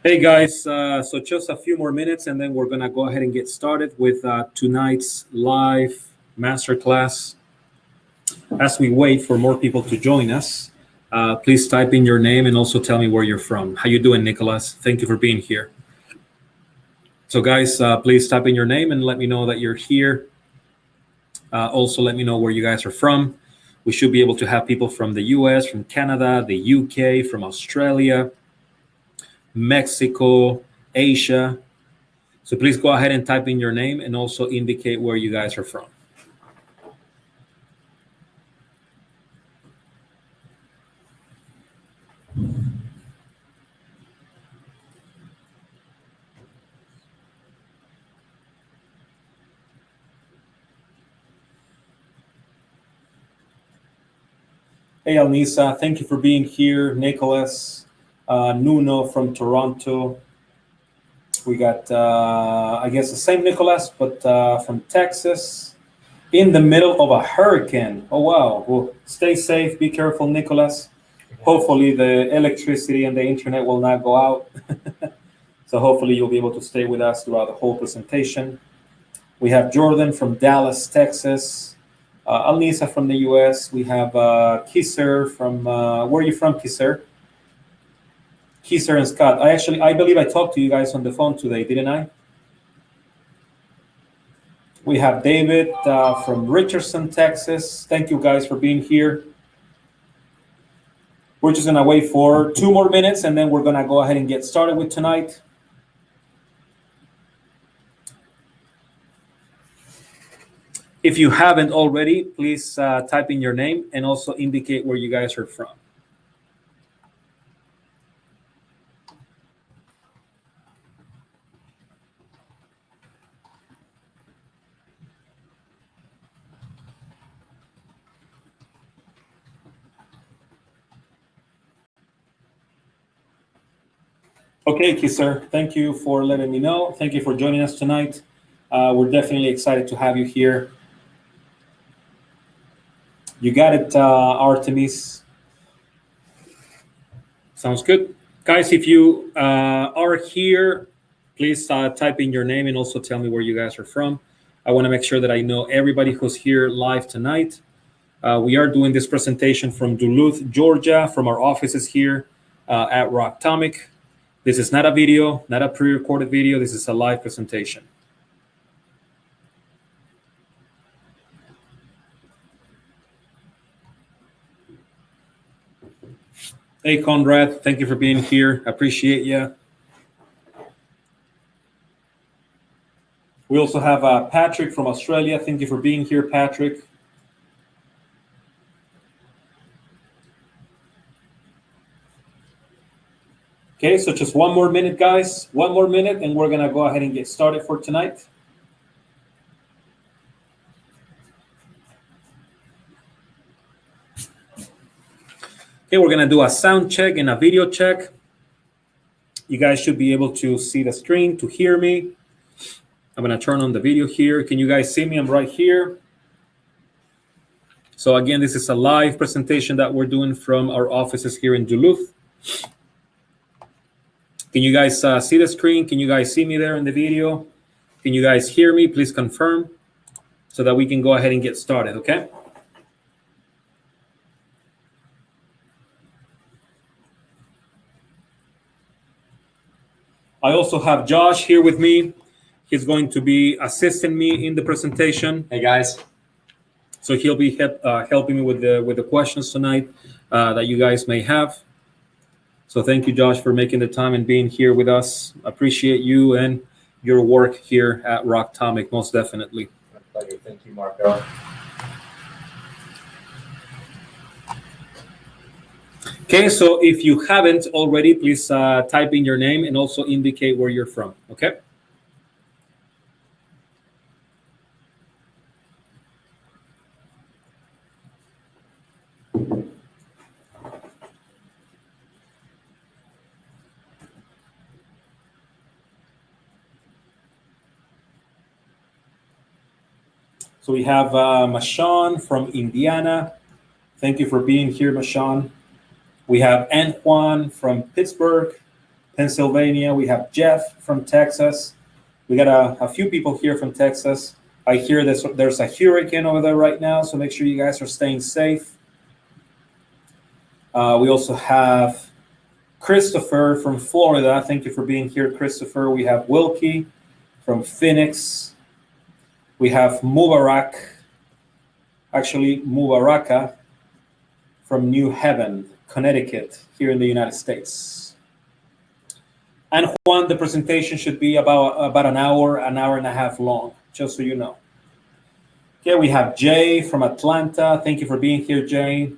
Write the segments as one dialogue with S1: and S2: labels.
S1: Hey guys, so just a few more minutes and then we're gonna go ahead and get started with tonight's live masterclass. As we wait for more people to join us, please type in your name and also tell me where you're from. How you doing, Nicholas? Thank you for being here. So guys, please type in your name and let me know that you're here. Also let me know where you guys are from. We should be able to have people from the US, from Canada, the UK, from Australia, Mexico, Asia. So please go ahead and type in your name and also indicate where you guys are from. Hey, Alnisa, thank you for being here. Nicholas, Nuno from Toronto. We got, I guess, the same Nicholas, but from Texas, in the middle of a hurricane. Oh, wow. Well, stay safe. Be careful, Nicholas. Hopefully the electricity and the internet will not go out. So hopefully you'll be able to stay with us throughout the whole presentation. We have Jordan from Dallas, Texas. Alnisa from the US. We have Kisser from, where are you from, Kisser? Kisser and Scott. I believe I talked to you guys on the phone today, didn't I? We have David from Richardson, Texas. Thank you guys for being here. We're just gonna wait for 2 more minutes and then we're gonna go ahead and get started with tonight. If you haven't already, please type in your name and also indicate where you guys are from. Okay, Kisser, thank you for letting me know. Thank you for joining us tonight. We're definitely excited to have you here. You got it, Artemis. Sounds good. Guys, if you are here, please type in your name and also tell me where you guys are from. I want to make sure that I know everybody who's here live tonight. We are doing this presentation from Duluth, Georgia, from our offices here at Rocktomic. This is not a video, not a pre-recorded video. This is a live presentation. Hey, Conrad, thank you for being here. I appreciate you. We also have Patrick from Australia. Thank you for being here, Patrick. Okay, so just 1 more minute, guys. 1 more minute, and we're gonna go ahead and get started for tonight. Okay, we're gonna do a sound check and a video check. You guys should be able to see the screen, to hear me. I'm gonna turn on the video here. Can you guys see me? I'm right here. So again, this is a live presentation that we're doing from our offices here in Duluth. Can you guys see the screen? Can you guys see me there in the video? Can you guys hear me? Please confirm so that we can go ahead and get started, okay? I also have Josh here with me. He's going to be assisting me in the presentation.
S2: Hey guys.
S1: So he'll be helping me with the questions tonight that you guys may have. So thank you, Josh, for making the time and being here with us. Appreciate you and your work here at Rocktomic, most definitely.
S2: My pleasure. Thank you, Marco.
S1: Okay, so if you haven't already, please type in your name and also indicate where you're from, okay? So we have Mashawn from Indiana. Thank you for being here, Mashawn. We have Antoine from Pittsburgh. Pennsylvania. We have Jeff from Texas. We got a few people here from Texas. I hear there's a hurricane over there right now, so make sure you guys are staying safe. We also have Christopher from Florida. Thank you for being here, Christopher. We have Wilkie from Phoenix. We have Mubaraka from New Haven, Connecticut, here in the United States. And Juan, the presentation should be about an hour and a half long, just so you know. Okay, we have Jay from Atlanta. Thank you for being here, Jay.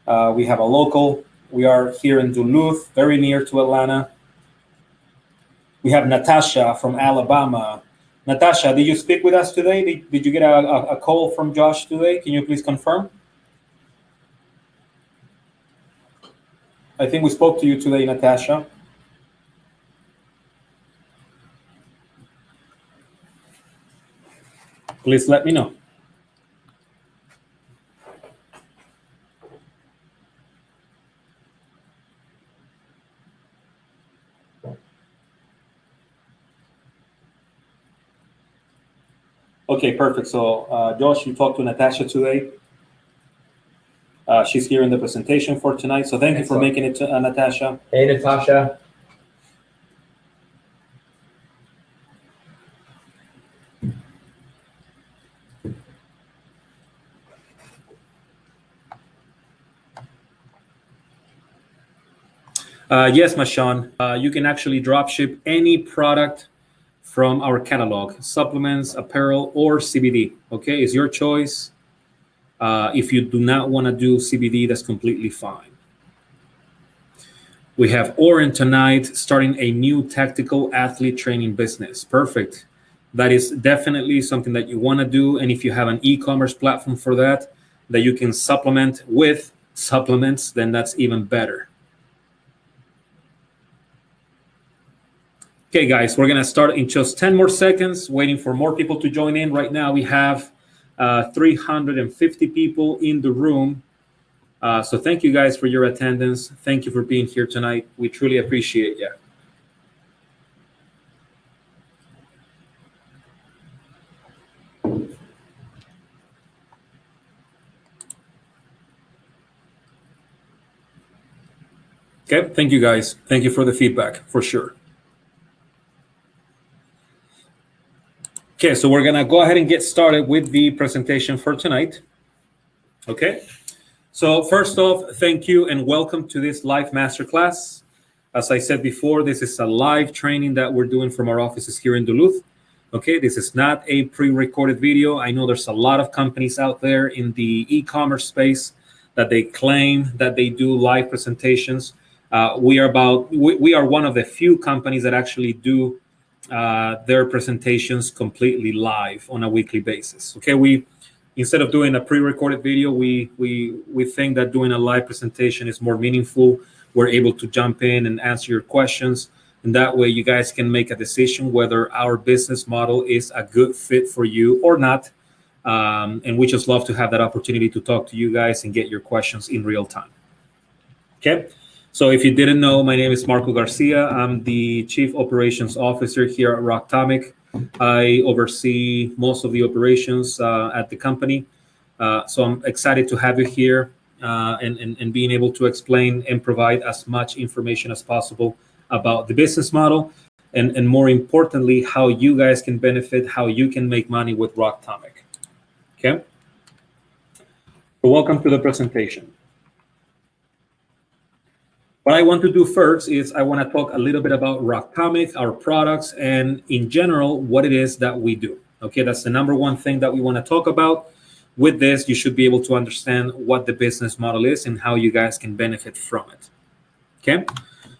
S1: We have a local. We are here in Duluth, very near to Atlanta. We have Natasha from Alabama. Natasha, did you speak with us today? Did you get a call from Josh today? Can you please confirm? I think we spoke to you today, Natasha. Please let me know. Okay, perfect. So, Josh, you talked to Natasha today. She's here in the presentation for tonight. So thank you for making it, Natasha.
S2: Hey, Natasha.
S1: Yes, Mashawn, you can actually drop ship any product from our catalog, supplements, apparel, or CBD. Okay, it's your choice. If you do not want to do CBD, that's completely fine. We have Oren tonight starting a new tactical athlete training business. Perfect. That is definitely something that you want to do. And if you have an e-commerce platform for that you can supplement with supplements, then that's even better. Okay, guys, we're going to start in just 10 more seconds, waiting for more people to join in. Right now, we have 350 people in the room. So thank you guys for your attendance. Thank you for being here tonight. We truly appreciate you. Okay, thank you guys. Thank you for the feedback, for sure. Okay, so we're gonna go ahead and get started with the presentation for tonight. Okay, so first off, thank you and welcome to this live masterclass. As I said before, this is a live training that we're doing from our offices here in Duluth. Okay, this is not a pre-recorded video. I know there's a lot of companies out there in the e-commerce space that they claim that they do live presentations. We are one of the few companies that actually do their presentations completely live on a weekly basis. Okay, instead of doing a pre-recorded video, we think that doing a live presentation is more meaningful. We're able to jump in and answer your questions, and that way you guys can make a decision whether our business model is a good fit for you or not. And we just love to have that opportunity to talk to you guys and get your questions in real time. Okay. So if you didn't know, my name is Marco Garcia. I'm the Chief Operations Officer here at Rocktomic. I oversee most of the operations at the company. So I'm excited to have you here and being able to explain and provide as much information as possible about the business model and more importantly, how you guys can benefit, how you can make money with Rocktomic. Okay? So welcome to the presentation. What I want to do first is I want to talk a little bit about Rocktomic, our products, and in general, what it is that we do. Okay, that's the number one thing that we want to talk about. With this, you should be able to understand what the business model is and how you guys can benefit from it. Okay,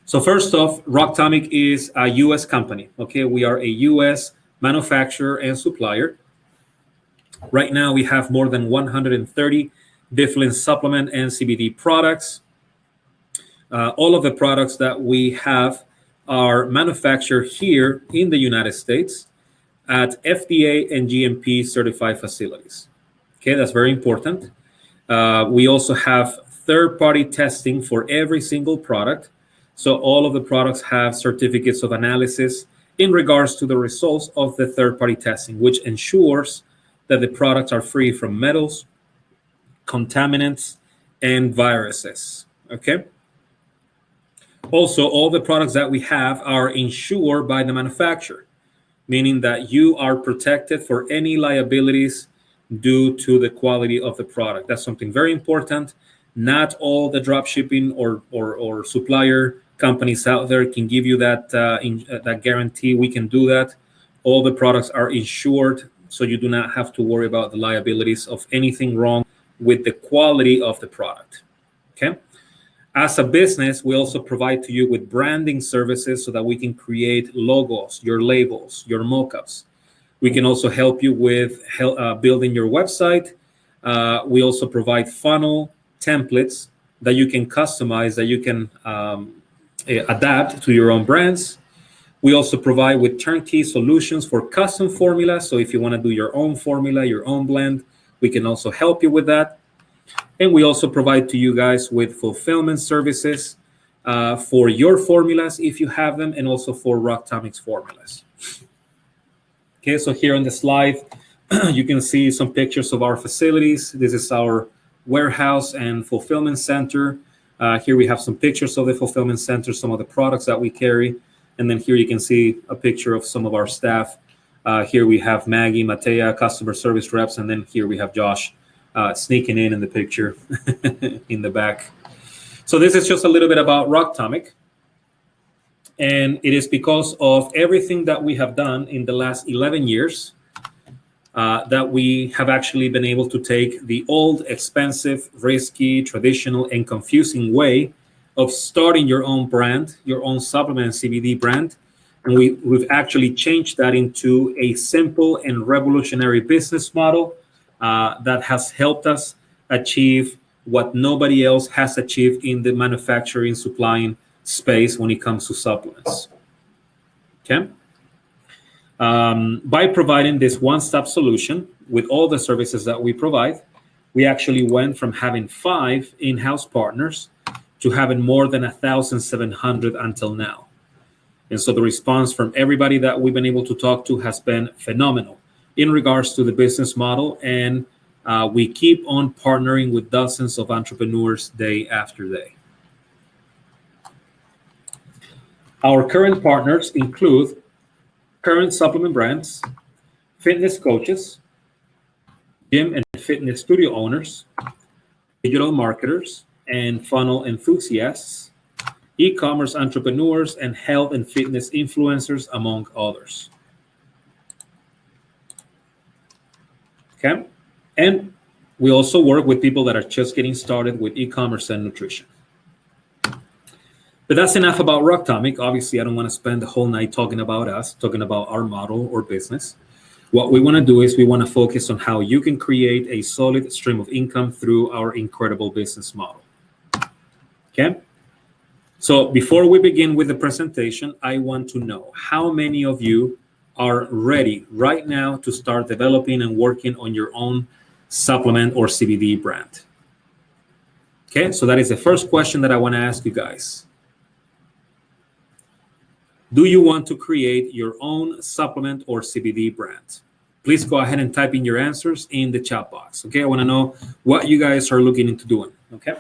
S1: so first off, Rocktomic is a U.S. company. Okay, we are a U.S. manufacturer and supplier. Right now, we have more than 130 different supplement and CBD products. All of the products that we have are manufactured here in the United States at FDA and GMP certified facilities. Okay, that's very important. We also have third-party testing for every single product. So all of the products have certificates of analysis in regards to the results of the third-party testing, which ensures that the products are free from metals, contaminants, and viruses. Okay. Also, all the products that we have are insured by the manufacturer, meaning that you are protected for any liabilities due to the quality of the product. That's something very important. Not all the drop shipping or supplier companies out there can give you that that guarantee. We can do that. All the products are insured, so you do not have to worry about the liabilities of anything wrong with the quality of the product. Okay. As a business, we also provide to you with branding services so that we can create logos, your labels, your mockups. We can also help you with building your website. We also provide funnel templates that you can customize, that you can adapt to your own brands. We also provide with turnkey solutions for custom formulas. So if you want to do your own formula, your own blend, we can also help you with that. And we also provide to you guys with fulfillment services for your formulas, if you have them, and also for Rocktomic's formulas. Okay, so here on the slide, you can see some pictures of our facilities. This is our warehouse and fulfillment center. Here we have some pictures of the fulfillment center, some of the products that we carry. And then here you can see a picture of some of our staff. Here we have Maggie, Matea, customer service reps, and then here we have Josh sneaking in the picture in the back. So this is just a little bit about Rocktomic. And it is because of everything that we have done in the last 11 years that we have actually been able to take the old, expensive, risky, traditional, and confusing way of starting your own brand, your own supplement and CBD brand. And we've actually changed that into a simple and revolutionary business model that has helped us achieve what nobody else has achieved in the manufacturing, supplying space when it comes to supplements. Okay. By providing this one-stop solution with all the services that we provide, we actually went from having 5 in-house partners to having more than 1,700 until now. And so the response from everybody that we've been able to talk to has been phenomenal in regards to the business model. And we keep on partnering with dozens of entrepreneurs day after day. Our current partners include current supplement brands, fitness coaches, gym and fitness studio owners, digital marketers, and funnel enthusiasts, e-commerce entrepreneurs, and health and fitness influencers, among others. Okay. And we also work with people that are just getting started with e-commerce and nutrition. But that's enough about Rocktomic. Obviously, I don't want to spend the whole night talking about us, talking about our model or business. What we want to do is we want to focus on how you can create a solid stream of income through our incredible business model. Okay? So before we begin with the presentation, I want to know how many of you are ready right now to start developing and working on your own supplement or CBD brand. Okay, so that is the first question that I want to ask you guys. Do you want to create your own supplement or CBD brand? Please go ahead and type in your answers in the chat box. Okay, I want to know what you guys are looking into doing. Okay.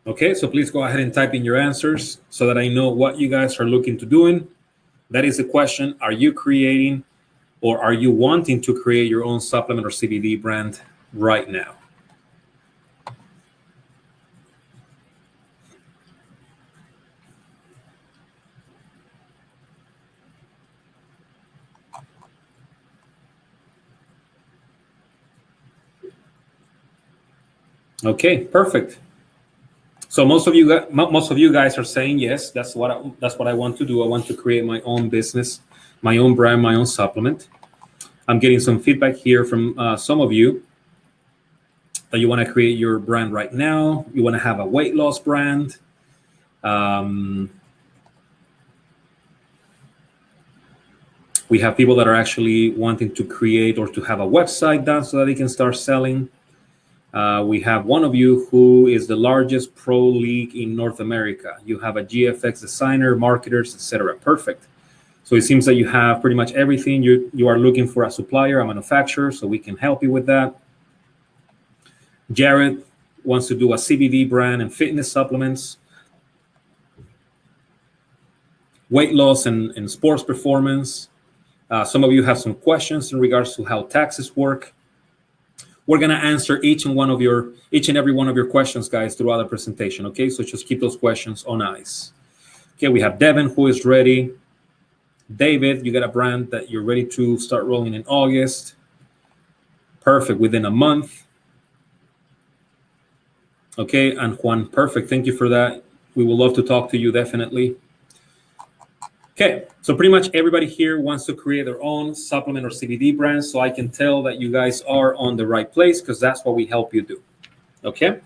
S1: Okay, so please go ahead and type in your answers so that I know what you guys are looking to doing. That is the question. Are you creating or are you wanting to create your own supplement or CBD brand right now? Okay, perfect. So most of you guys are saying yes. That's what I want to do. I want to create my own business, my own brand, my own supplement. I'm getting some feedback here from some of you that you want to create your brand right now. You want to have a weight loss brand. We have people that are actually wanting to create or to have a website done so that they can start selling. We have one of you who is the largest pro league in North America. You have a GFX designer, marketers, etc. Perfect. So it seems that you have pretty much everything. You are looking for a supplier, a manufacturer, so we can help you with that. Jared wants to do a CBD brand and fitness supplements, weight loss and sports performance. Some of you have some questions in regards to how taxes work. We're going to answer each and every one of your questions, guys, throughout the presentation. Okay, so just keep those questions on ice. Okay, we have Devin who is ready. David, you got a brand that you're ready to start rolling in August. Perfect, within a month. Okay, and Juan, perfect. Thank you for that. We would love to talk to you, definitely. Okay, so pretty much everybody here wants to create their own supplement or CBD brand, so I can tell that you guys are on the right place because that's what we help you do. Okay?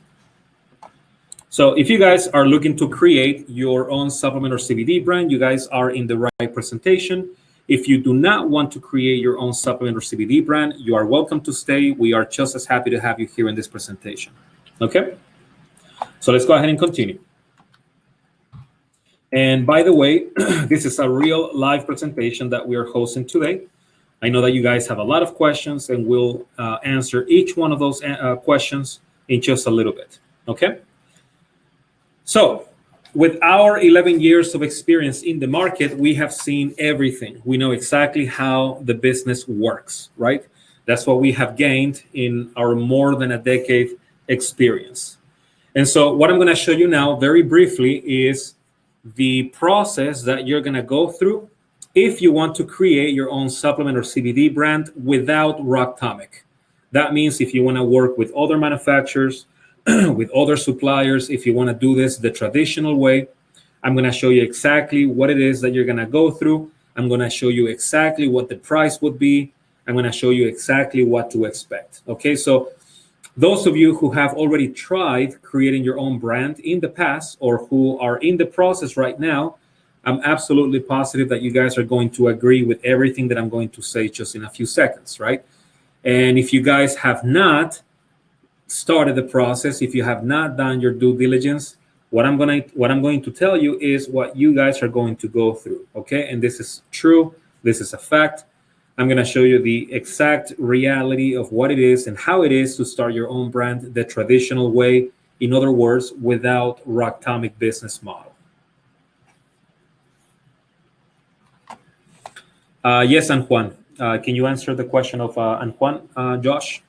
S1: So if you guys are looking to create your own supplement or CBD brand, you guys are in the right presentation. If you do not want to create your own supplement or CBD brand, you are welcome to stay. We are just as happy to have you here in this presentation. Okay? So let's go ahead and continue. And by the way, this is a real live presentation that we are hosting today. I know that you guys have a lot of questions, and we'll answer each one of those questions in just a little bit. Okay? So with our 11 years of experience in the market, we have seen everything. We know exactly how the business works, right? That's what we have gained in our more than a decade experience. And so what I'm going to show you now very briefly is the process that you're going to go through if you want to create your own supplement or CBD brand without Rocktomic. That means if you want to work with other manufacturers, with other suppliers, if you want to do this the traditional way, I'm going to show you exactly what it is that you're going to go through. I'm going to show you exactly what the price would be. I'm going to show you exactly what to expect. Okay, so those of you who have already tried creating your own brand in the past or who are in the process right now, I'm absolutely positive that you guys are going to agree with everything that I'm going to say just in a few seconds, right? And if you guys have not started the process, if you have not done your due diligence, what I'm going to tell you is what you guys are going to go through, okay? And this is true. This is a fact. I'm going to show you the exact reality of what it is and how it is to start your own brand the traditional way. In other words, without Rocktomic business model. Yes, and Juan, can you answer the question of and Juan, Josh?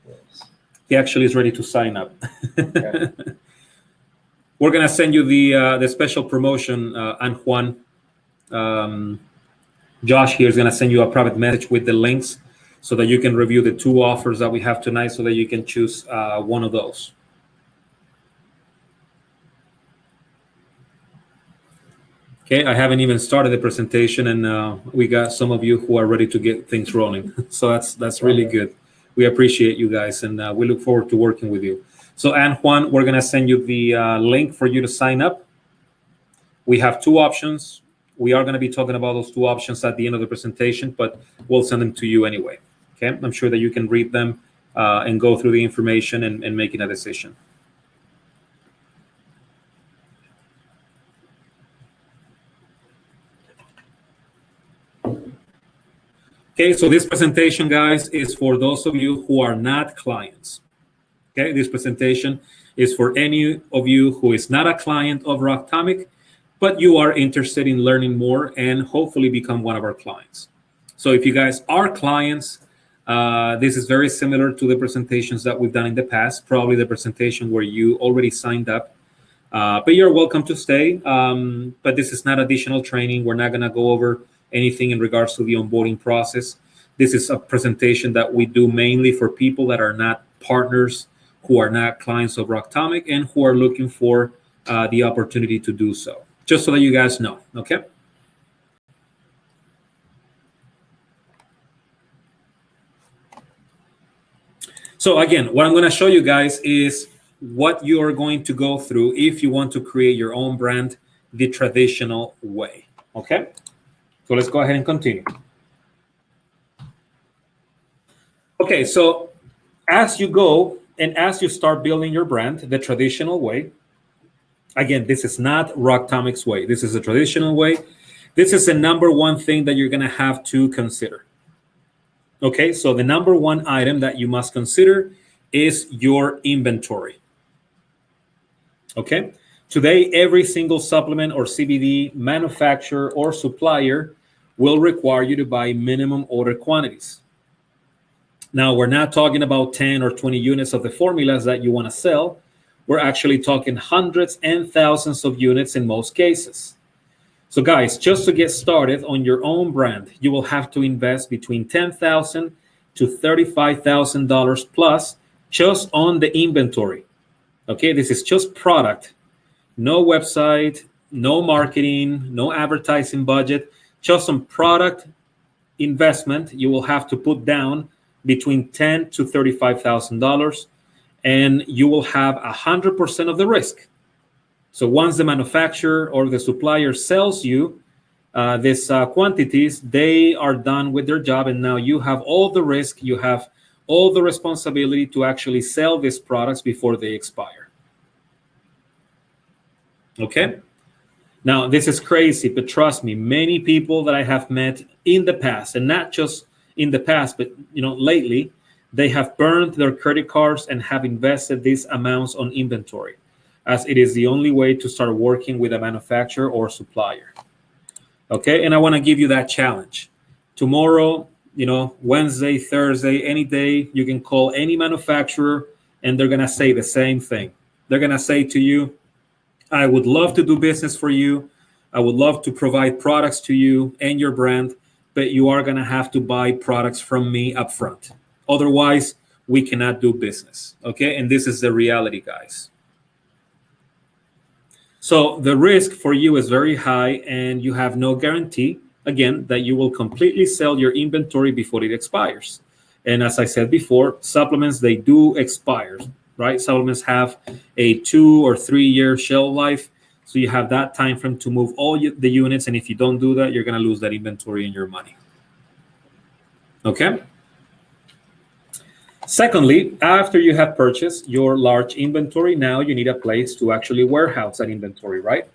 S2: Yes.
S1: He actually is ready to sign up.
S2: Okay.
S1: We're going to send you the special promotion, and Juan. Josh here is going to send you a private message with the links so that you can review the two offers that we have tonight so that you can choose one of those. Okay, I haven't even started the presentation, and we got some of you who are ready to get things rolling. So that's really good. We appreciate you guys, and we look forward to working with you. So, and Juan, we're going to send you the link for you to sign up. We have two options. We are going to be talking about those two options at the end of the presentation, but we'll send them to you anyway. Okay, I'm sure that you can read them and go through the information and making a decision. Okay, so this presentation, guys, is for those of you who are not clients. Okay, this presentation is for any of you who is not a client of Rocktomic, but you are interested in learning more and hopefully become one of our clients. So if you guys are clients, this is very similar to the presentations that we've done in the past, probably the presentation where you already signed up. But you're welcome to stay. But this is not additional training. We're not going to go over anything in regards to the onboarding process. This is a presentation that we do mainly for people that are not partners, who are not clients of Rocktomic, and who are looking for the opportunity to do so. Just so that you guys know, okay? So again, what I'm going to show you guys is what you are going to go through if you want to create your own brand the traditional way. Okay, so let's go ahead and continue. Okay, so as you go and as you start building your brand the traditional way, again, this is not Rocktomic's way. This is a traditional way. This is the number one thing that you're going to have to consider. Okay, so the number one item that you must consider is your inventory. Okay, today, every single supplement or CBD manufacturer or supplier will require you to buy minimum order quantities. Now, we're not talking about 10 or 20 units of the formulas that you want to sell. We're actually talking hundreds and thousands of units in most cases. So guys, just to get started on your own brand, you will have to invest between $10,000 to $35,000 plus just on the inventory. Okay, this is just product, no website, no marketing, no advertising budget, just some product investment you will have to put down between $10,000 to $35,000, and you will have 100% of the risk. So once the manufacturer or the supplier sells you these quantities, they are done with their job, and now you have all the risk, you have all the responsibility to actually sell these products before they expire. Okay? Now, this is crazy, but trust me, many people that I have met in the past, and not just in the past, but lately, they have burned their credit cards and have invested these amounts on inventory, as it is the only way to start working with a manufacturer or supplier. Okay, and I want to give you that challenge. Tomorrow, Wednesday, Thursday, any day, you can call any manufacturer and they're going to say the same thing. They're going to say to you, I would love to do business for you. I would love to provide products to you and your brand, but you are going to have to buy products from me upfront. Otherwise, we cannot do business. Okay, and this is the reality, guys. So the risk for you is very high, and you have no guarantee, again, that you will completely sell your inventory before it expires. And as I said before, supplements, they do expire, right? Supplements have a 2 or 3 year shelf life. So you have that time frame to move all the units. And if you don't do that, you're going to lose that inventory and your money. Okay. Secondly, after you have purchased your large inventory, now you need a place to actually warehouse that inventory, right?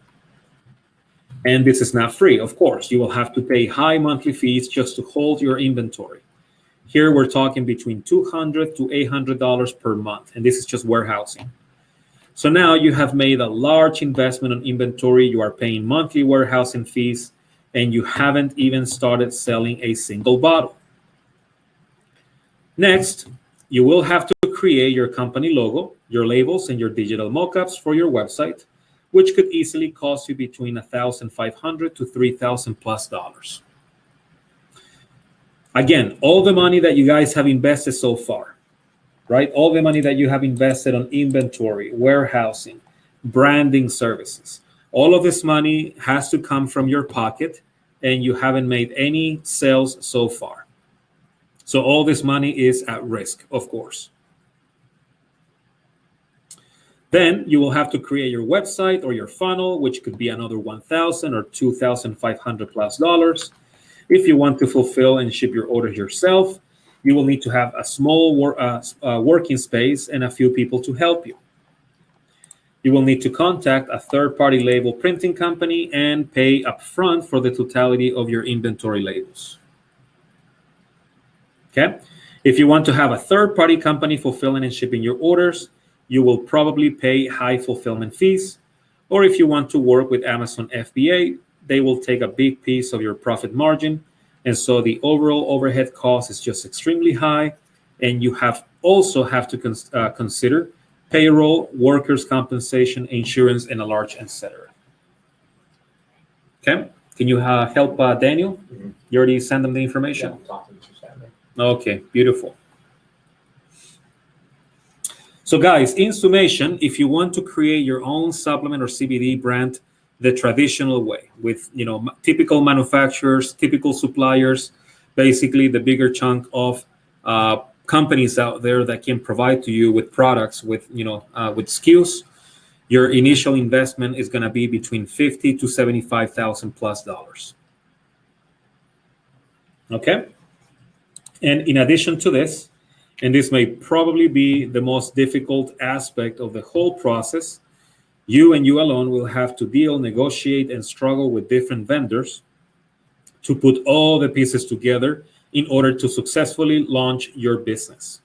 S1: And this is not free, of course. You will have to pay high monthly fees just to hold your inventory. Here we're talking between $200 to $800 per month, and this is just warehousing. So now you have made a large investment on inventory. You are paying monthly warehousing fees, and you haven't even started selling a single bottle. Next, you will have to create your company logo, your labels, and your digital mockups for your website, which could easily cost you between $1,500 to $3,000 plus. Again, all the money that you guys have invested so far, right? All the money that you have invested on inventory, warehousing, branding services, all of this money has to come from your pocket, and you haven't made any sales so far. So all this money is at risk, of course. Then you will have to create your website or your funnel, which could be another $1,000 or $2,500 plus. If you want to fulfill and ship your orders yourself, you will need to have a small working space and a few people to help you. You will need to contact a third-party label printing company and pay upfront for the totality of your inventory labels. Okay. If you want to have a third-party company fulfilling and shipping your orders, you will probably pay high fulfillment fees. Or if you want to work with Amazon FBA, they will take a big piece of your profit margin. And so the overall overhead cost is just extremely high. And you also have to consider payroll, workers' compensation, insurance, and a large etc. Okay. Can you help Daniel? Mm-hmm. You already sent them the information?
S2: Yeah, I'm talking to Saturday.
S1: Okay, beautiful. So guys, in summation, if you want to create your own supplement or CBD brand the traditional way with, typical manufacturers, typical suppliers, basically the bigger chunk of companies out there that can provide to you with products with with SKUs, your initial investment is going to be between $50,000 to $75,000+. Okay. And in addition to this, and this may probably be the most difficult aspect of the whole process, you and you alone will have to deal, negotiate, and struggle with different vendors to put all the pieces together in order to successfully launch your business.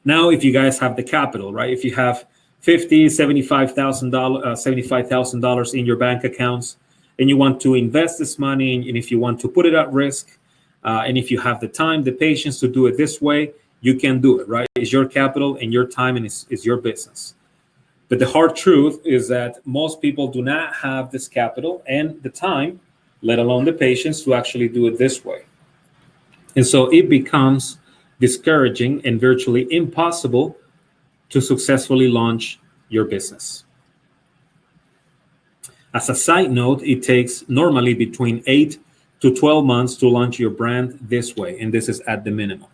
S1: Now, if you guys have the capital, right? If you have $50,000, $75,000 in your bank accounts, and you want to invest this money, and if you want to put it at risk, and if you have the time, the patience to do it this way, you can do it, right? It's your capital and your time, and it's your business. But the hard truth is that most people do not have this capital and the time, let alone the patience, to actually do it this way. And so it becomes discouraging and virtually impossible to successfully launch your business. As a side note, it takes normally between 8 to 12 months to launch your brand this way, and this is at the minimum.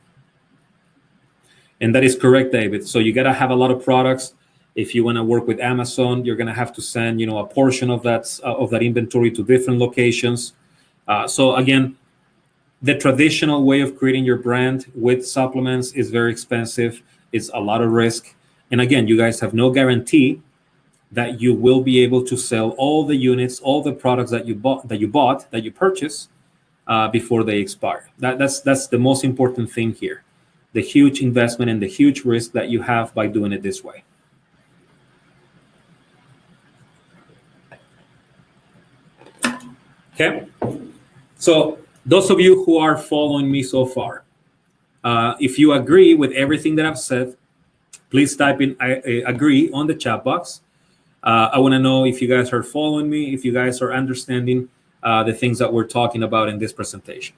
S1: And that is correct, David. So you got to have a lot of products. If you want to work with Amazon, you're going to have to send, a portion of that inventory to different locations. So again, the traditional way of creating your brand with supplements is very expensive. It's a lot of risk. And again, you guys have no guarantee that you will be able to sell all the units, all the products that you purchase before they expire. That's the most important thing here. The huge investment and the huge risk that you have by doing it this way. Okay, so those of you who are following me so far, if you agree with everything that I've said, please type in I agree on the chat box. I want to know if you guys are following me, if you guys are understanding the things that we're talking about in this presentation.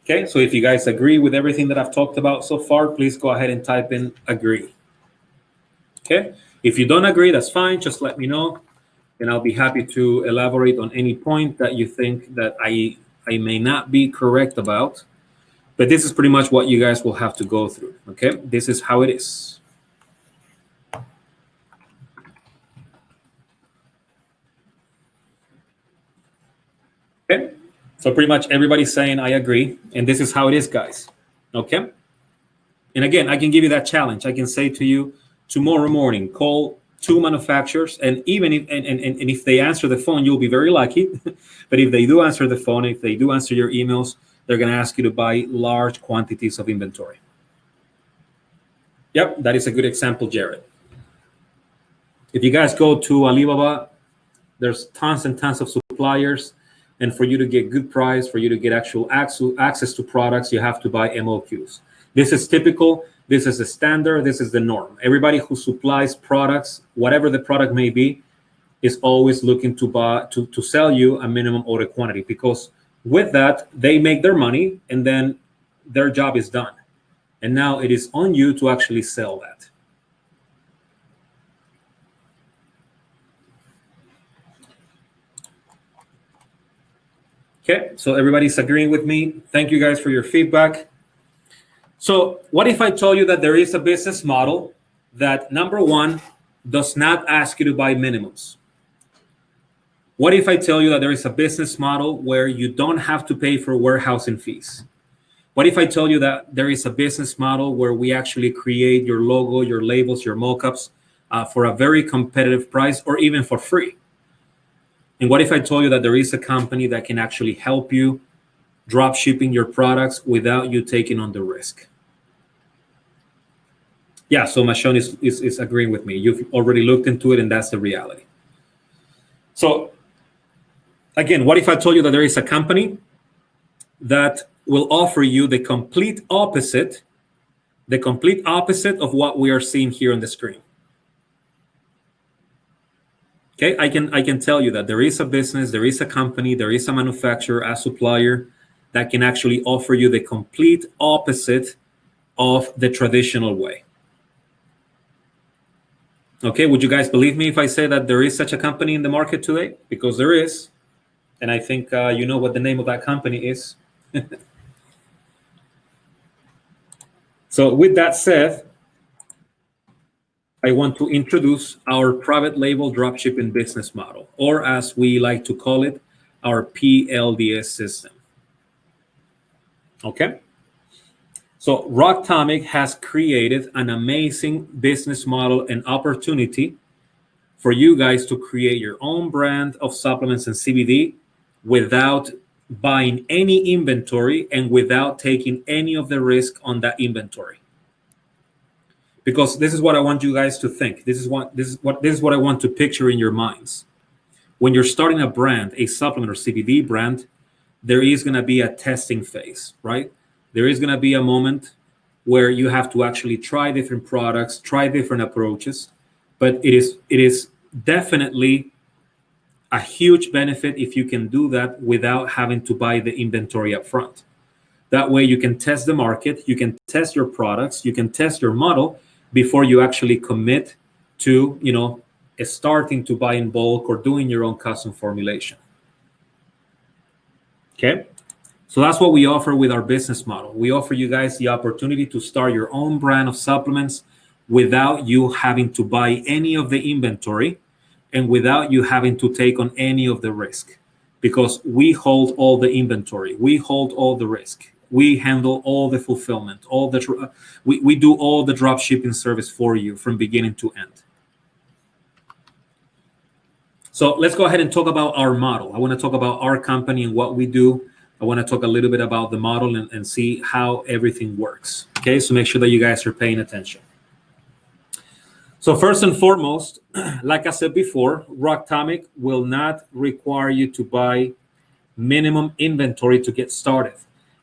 S1: Okay, so if you guys agree with everything that I've talked about so far, please go ahead and type in agree. Okay, if you don't agree, that's fine. Just let me know, and I'll be happy to elaborate on any point that you think that I may not be correct about. But this is pretty much what you guys will have to go through. Okay, this is how it is. Okay, so pretty much everybody's saying I agree, and this is how it is, guys. Okay, and again, I can give you that challenge. I can say to you, tomorrow morning, call 2 manufacturers, and even if they answer the phone, you'll be very lucky. But if they do answer the phone, if they do answer your emails, they're going to ask you to buy large quantities of inventory. Yep, that is a good example, Jared. If you guys go to Alibaba, there's tons and tons of suppliers. And for you to get good price, for you to get actual access to products, you have to buy MOQs. This is typical. This is the standard. This is the norm. Everybody who supplies products, whatever the product may be, is always looking to sell you a minimum order quantity, because with that, they make their money and then their job is done. And now it is on you to actually sell that. Okay, so everybody's agreeing with me. Thank you guys for your feedback. So what if I told you that there is a business model that, number one, does not ask you to buy minimums? What if I tell you that there is a business model where you don't have to pay for warehousing fees? What if I tell you that there is a business model where we actually create your logo, your labels, your mockups for a very competitive price, or even for free? And what if I told you that there is a company that can actually help you drop shipping your products without you taking on the risk? Yeah, so Mashon is agreeing with me. You've already looked into it, and that's the reality. So again, what if I told you that there is a company that will offer you the complete opposite of what we are seeing here on the screen? Okay, I can tell you that there is a business, there is a company, there is a manufacturer, a supplier that can actually offer you the complete opposite of the traditional way. Okay, would you guys believe me if I say that there is such a company in the market today? Because there is, and I think you know what the name of that company is. So with that said, I want to introduce our private label dropshipping business model, or as we like to call it, our PLDS system. Okay? So Rocktomic has created an amazing business model and opportunity for you guys to create your own brand of supplements and CBD without buying any inventory and without taking any of the risk on that inventory. Because this is what I want you guys to think. This is what I want to picture in your minds. When you're starting a brand, a supplement or CBD brand, there is going to be a testing phase, right? There is going to be a moment where you have to actually try different products, try different approaches, but it is definitely a huge benefit if you can do that without having to buy the inventory up front. That way you can test the market, you can test your products, you can test your model before you actually commit to, starting to buy in bulk or doing your own custom formulation. Okay? So that's what we offer with our business model. We offer you guys the opportunity to start your own brand of supplements without you having to buy any of the inventory and without you having to take on any of the risk, because we hold all the inventory, we hold all the risk, we handle all the fulfillment, we do all the drop shipping service for you from beginning to end. So let's go ahead and talk about our model. I want to talk about our company and what we do. I want to talk a little bit about the model and see how everything works. Okay, so make sure that you guys are paying attention. So first and foremost, like I said before, Rocktomic will not require you to buy minimum inventory to get started.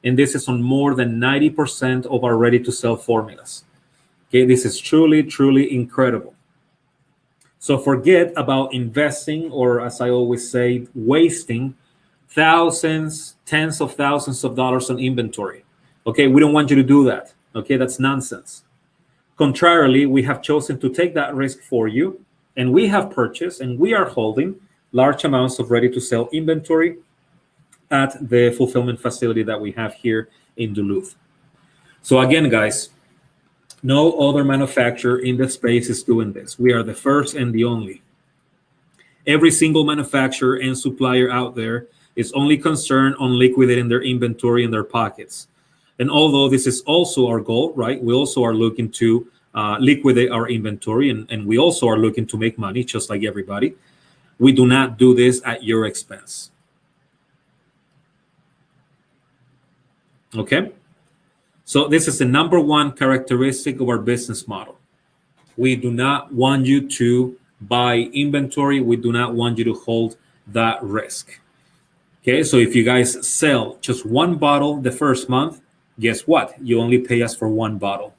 S1: And this is on more than 90% of our ready-to-sell formulas. Okay, this is truly, truly incredible. So forget about investing, or as I always say, wasting thousands, tens of thousands of dollars on inventory. Okay, we don't want you to do that. Okay, that's nonsense. Contrarily, we have chosen to take that risk for you, and we have purchased and we are holding large amounts of ready-to-sell inventory at the fulfillment facility that we have here in Duluth. So again, guys, no other manufacturer in the space is doing this. We are the first and the only. Every single manufacturer and supplier out there is only concerned on liquidating their inventory in their pockets. And although this is also our goal, right? We also are looking to liquidate our inventory, and we also are looking to make money just like everybody. We do not do this at your expense. Okay? So this is the number one characteristic of our business model. We do not want you to buy inventory. We do not want you to hold that risk. Okay, so if you guys sell just one bottle the first month, guess what? You only pay us for one bottle.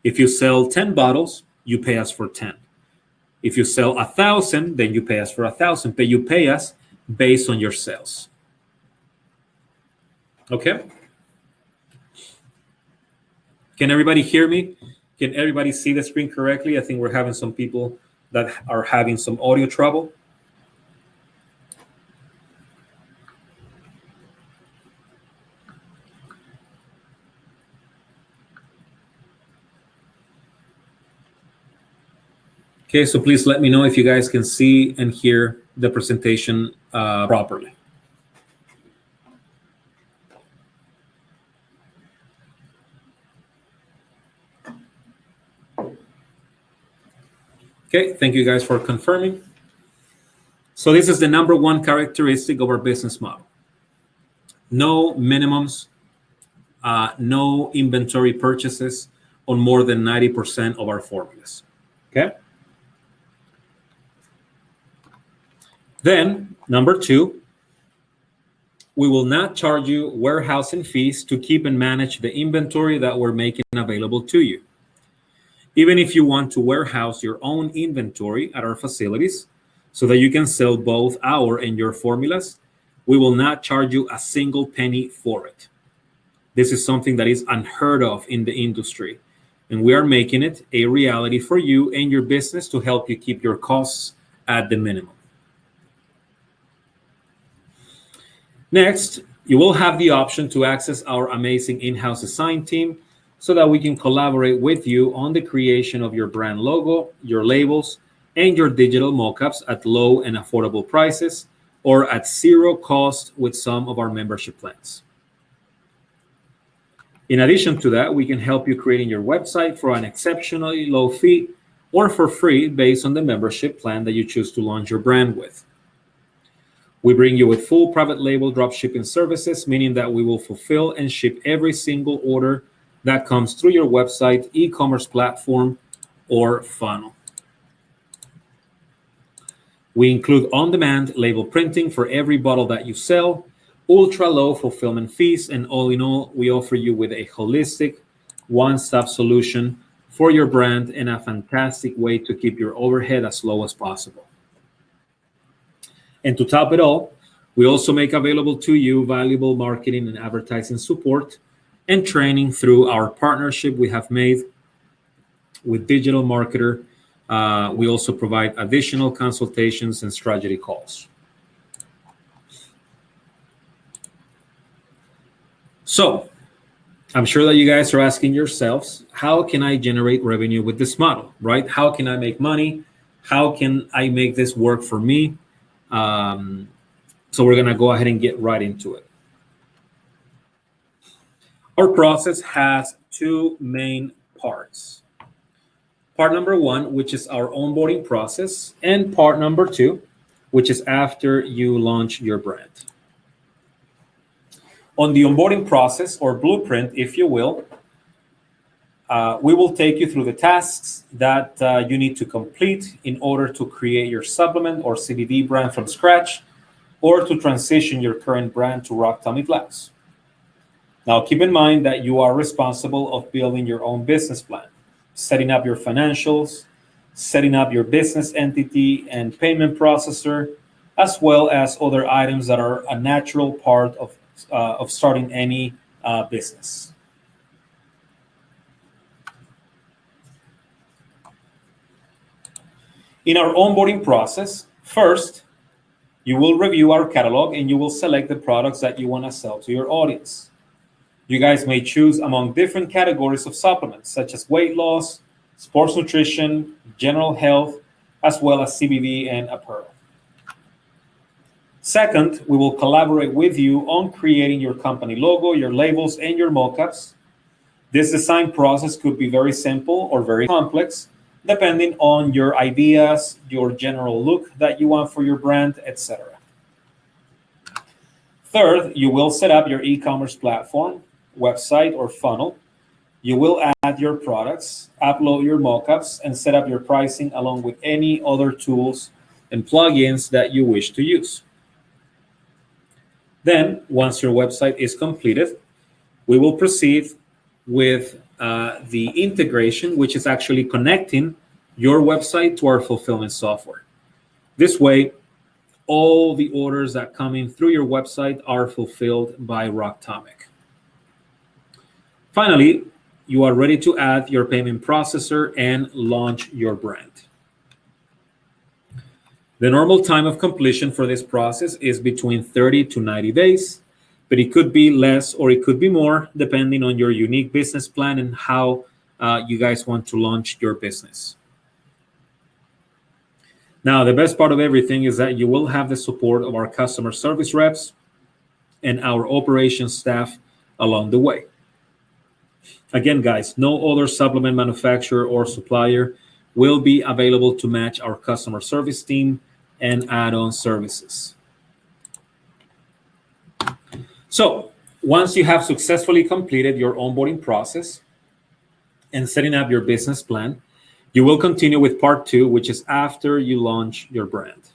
S1: If you sell 10 bottles, you pay us for 10. If you sell 1,000, then you pay us for 1,000, but you pay us based on your sales. Okay? Can everybody hear me? Can everybody see the screen correctly? I think we're having some people that are having some audio trouble. Okay, so please let me know if you guys can see and hear the presentation properly. Okay, thank you guys for confirming. So this is the number one characteristic of our business model. No minimums, no inventory purchases on more than 90% of our formulas. Okay? Then, number two, we will not charge you warehousing fees to keep and manage the inventory that we're making available to you. Even if you want to warehouse your own inventory at our facilities so that you can sell both our and your formulas, we will not charge you a single penny for it. This is something that is unheard of in the industry. and we are making it a reality for you and your business to help you keep your costs at the minimum. Next, you will have the option to access our amazing in-house design team so that we can collaborate with you on the creation of your brand logo, your labels, and your digital mockups at low and affordable prices or at zero cost with some of our membership plans. In addition to that, we can help you creating your website for an exceptionally low fee or for free based on the membership plan that you choose to launch your brand with. We bring you with full private label drop shipping services, meaning that we will fulfill and ship every single order that comes through your website, e-commerce platform, or funnel. We include on-demand label printing for every bottle that you sell, ultra-low fulfillment fees, and all in all, we offer you with a holistic, one-stop solution for your brand and a fantastic way to keep your overhead as low as possible. And to top it all, we also make available to you valuable marketing and advertising support and training through our partnership we have made with Digital Marketer. We also provide additional consultations and strategy calls. So I'm sure that you guys are asking yourselves, how can I generate revenue with this model, right? How can I make money? How can I make this work for me? So we're going to go ahead and get right into it. Our process has two main parts. Part number one, which is our onboarding process, and part number two, which is after you launch your brand. On the onboarding process, or blueprint, if you will, we will take you through the tasks that you need to complete in order to create your supplement or CBD brand from scratch, or to transition your current brand to Rocktomic Labs. Now, keep in mind that you are responsible of building your own business plan, setting up your financials, setting up your business entity and payment processor, as well as other items that are a natural part of starting any business. In our onboarding process, first, you will review our catalog and you will select the products that you want to sell to your audience. You guys may choose among different categories of supplements, such as weight loss, sports nutrition, general health, as well as CBD and apparel. Second, we will collaborate with you on creating your company logo, your labels, and your mockups. This design process could be very simple or very complex, depending on your ideas, your general look that you want for your brand, etc. Third, you will set up your e-commerce platform, website, or funnel. You will add your products, upload your mockups, and set up your pricing along with any other tools and plugins that you wish to use. Then, once your website is completed, we will proceed with the integration, which is actually connecting your website to our fulfillment software. This way, all the orders that come in through your website are fulfilled by Rocktomic. Finally, you are ready to add your payment processor and launch your brand. The normal time of completion for this process is between 30 to 90 days, but it could be less or it could be more depending on your unique business plan and how you guys want to launch your business. Now, the best part of everything is that you will have the support of our customer service reps and our operations staff along the way. Again, guys, no other supplement manufacturer or supplier will be available to match our customer service team and add-on services. So, once you have successfully completed your onboarding process and setting up your business plan, you will continue with part two, which is after you launch your brand.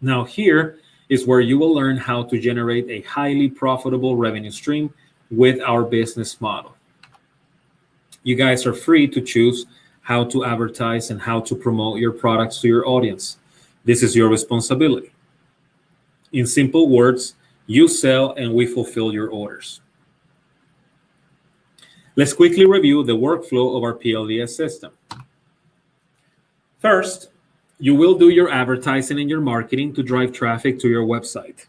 S1: Now, here is where you will learn how to generate a highly profitable revenue stream with our business model. You guys are free to choose how to advertise and how to promote your products to your audience. This is your responsibility. In simple words, you sell and we fulfill your orders. Let's quickly review the workflow of our PLDS system. First, you will do your advertising and your marketing to drive traffic to your website.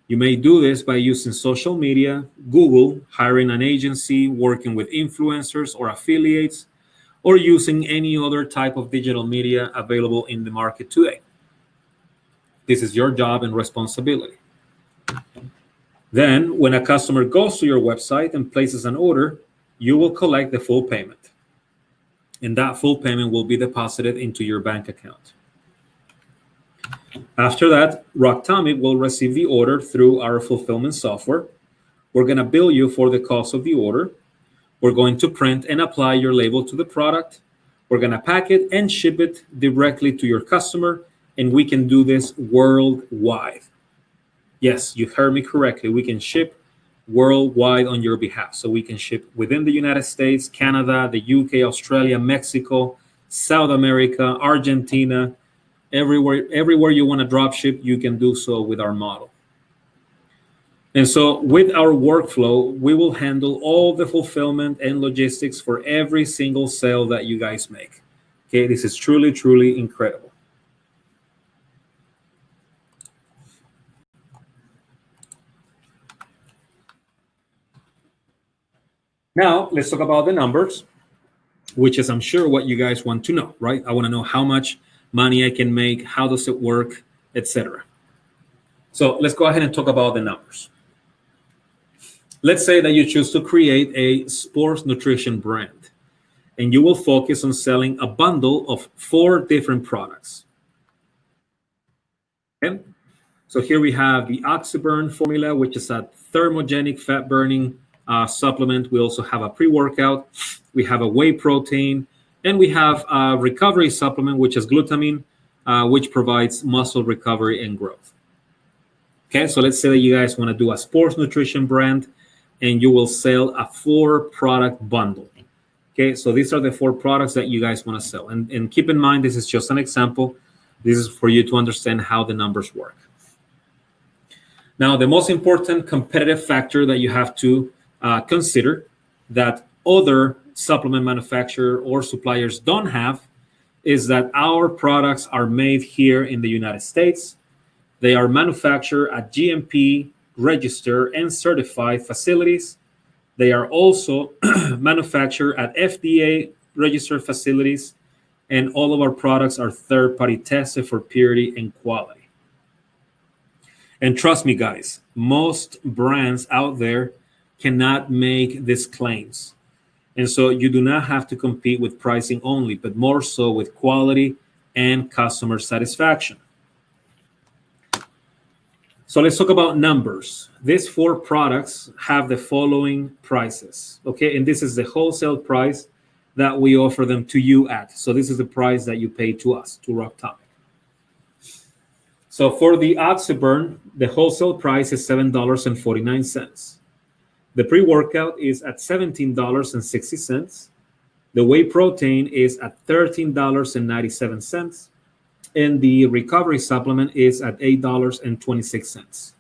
S1: You may do this by using social media, Google, hiring an agency, working with influencers or affiliates, or using any other type of digital media available in the market today. This is your job and responsibility. Then, when a customer goes to your website and places an order, you will collect the full payment. And that full payment will be deposited into your bank account. After that, Rocktomic will receive the order through our fulfillment software. We're going to bill you for the cost of the order. We're going to print and apply your label to the product. We're going to pack it and ship it directly to your customer. And we can do this worldwide. Yes, you heard me correctly. We can ship worldwide on your behalf. So we can ship within the United States, Canada, the UK, Australia, Mexico, South America, Argentina, everywhere you want to drop ship, you can do so with our model. And so with our workflow, we will handle all the fulfillment and logistics for every single sale that you guys make. Okay, this is truly, truly incredible. Now, let's talk about the numbers, which is, I'm sure, what you guys want to know, right? I want to know how much money I can make, how does it work, etc. So let's go ahead and talk about the numbers. Let's say that you choose to create a sports nutrition brand, and you will focus on selling a bundle of 4 different products. Okay? So here we have the Oxyburn formula, which is a thermogenic fat-burning supplement. We also have a pre-workout. We have a whey protein, and we have a recovery supplement, which is glutamine, which provides muscle recovery and growth. Okay, so let's say that you guys want to do a sports nutrition brand, and you will sell a 4-product bundle. Okay, so these are the 4 products that you guys want to sell. And keep in mind, this is just an example. This is for you to understand how the numbers work. Now, the most important competitive factor that you have to consider that other supplement manufacturer or suppliers don't have is that our products are made here in the United States. They are manufactured at GMP registered and certified facilities. They are also manufactured at FDA registered facilities, and all of our products are third-party tested for purity and quality. And trust me, guys, most brands out there cannot make these claims. And so you do not have to compete with pricing only, but more so with quality and customer satisfaction. So let's talk about numbers. These 4 products have the following prices, okay? And this is the wholesale price that we offer them to you at. So this is the price that you pay to us, to Rocktomic. So for the Oxyburn, the wholesale price is $7.49. The pre-workout is at $17.60. The whey protein is at $13.97. And the recovery supplement is at $8.26.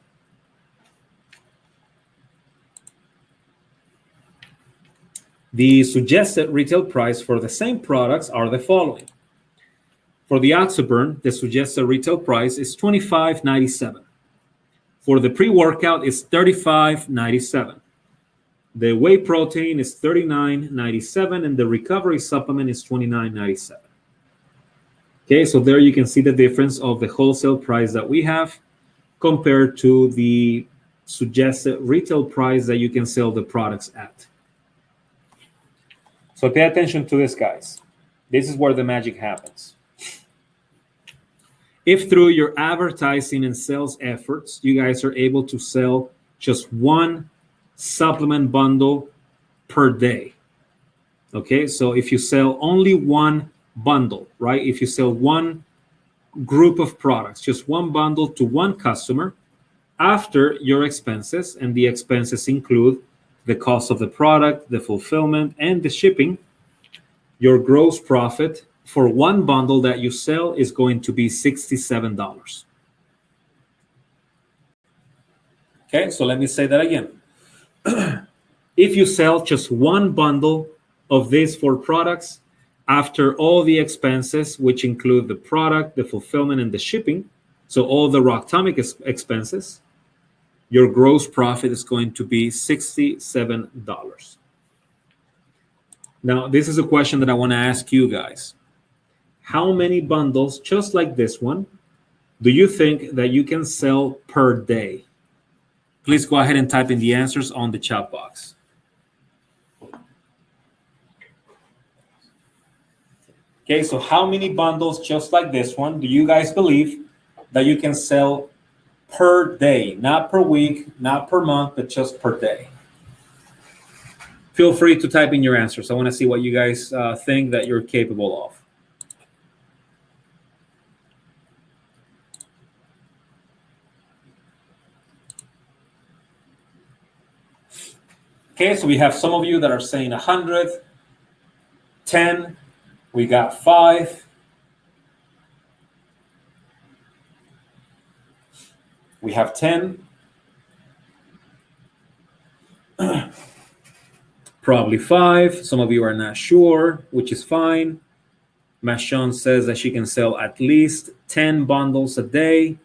S1: The suggested retail price for the same products are the following. For the Oxyburn, the suggested retail price is $25.97. For the pre-workout is $35.97. The whey protein is $39.97, and the recovery supplement is $29.97. Okay, so there you can see the difference of the wholesale price that we have compared to the suggested retail price that you can sell the products at. So pay attention to this, guys. This is where the magic happens. If through your advertising and sales efforts, you guys are able to sell just 1 supplement bundle per day. Okay, so if you sell only 1 bundle, right? If you sell 1 group of products, just 1 bundle to 1 customer, after your expenses, and the expenses include the cost of the product, the fulfillment, and the shipping, your gross profit for 1 bundle that you sell is going to be $67. Okay, so let me say that again. If you sell just one bundle of these 4 products, after all the expenses, which include the product, the fulfillment, and the shipping, so all the Rocktomic expenses, your gross profit is going to be $67. Now, this is a question that I want to ask you guys. How many bundles, just like this one, do you think that you can sell per day? Please go ahead and type in the answers on the chat box. Okay, so how many bundles, just like this one, do you guys believe that you can sell per day? Not per week, not per month, but just per day. Feel free to type in your answers. I want to see what you guys think that you're capable of. Okay, so we have some of you that are saying 100, 10, we got 5. We have 10. Probably 5. Some of you are not sure, which is fine. Machon says that she can sell at least 10 bundles a day.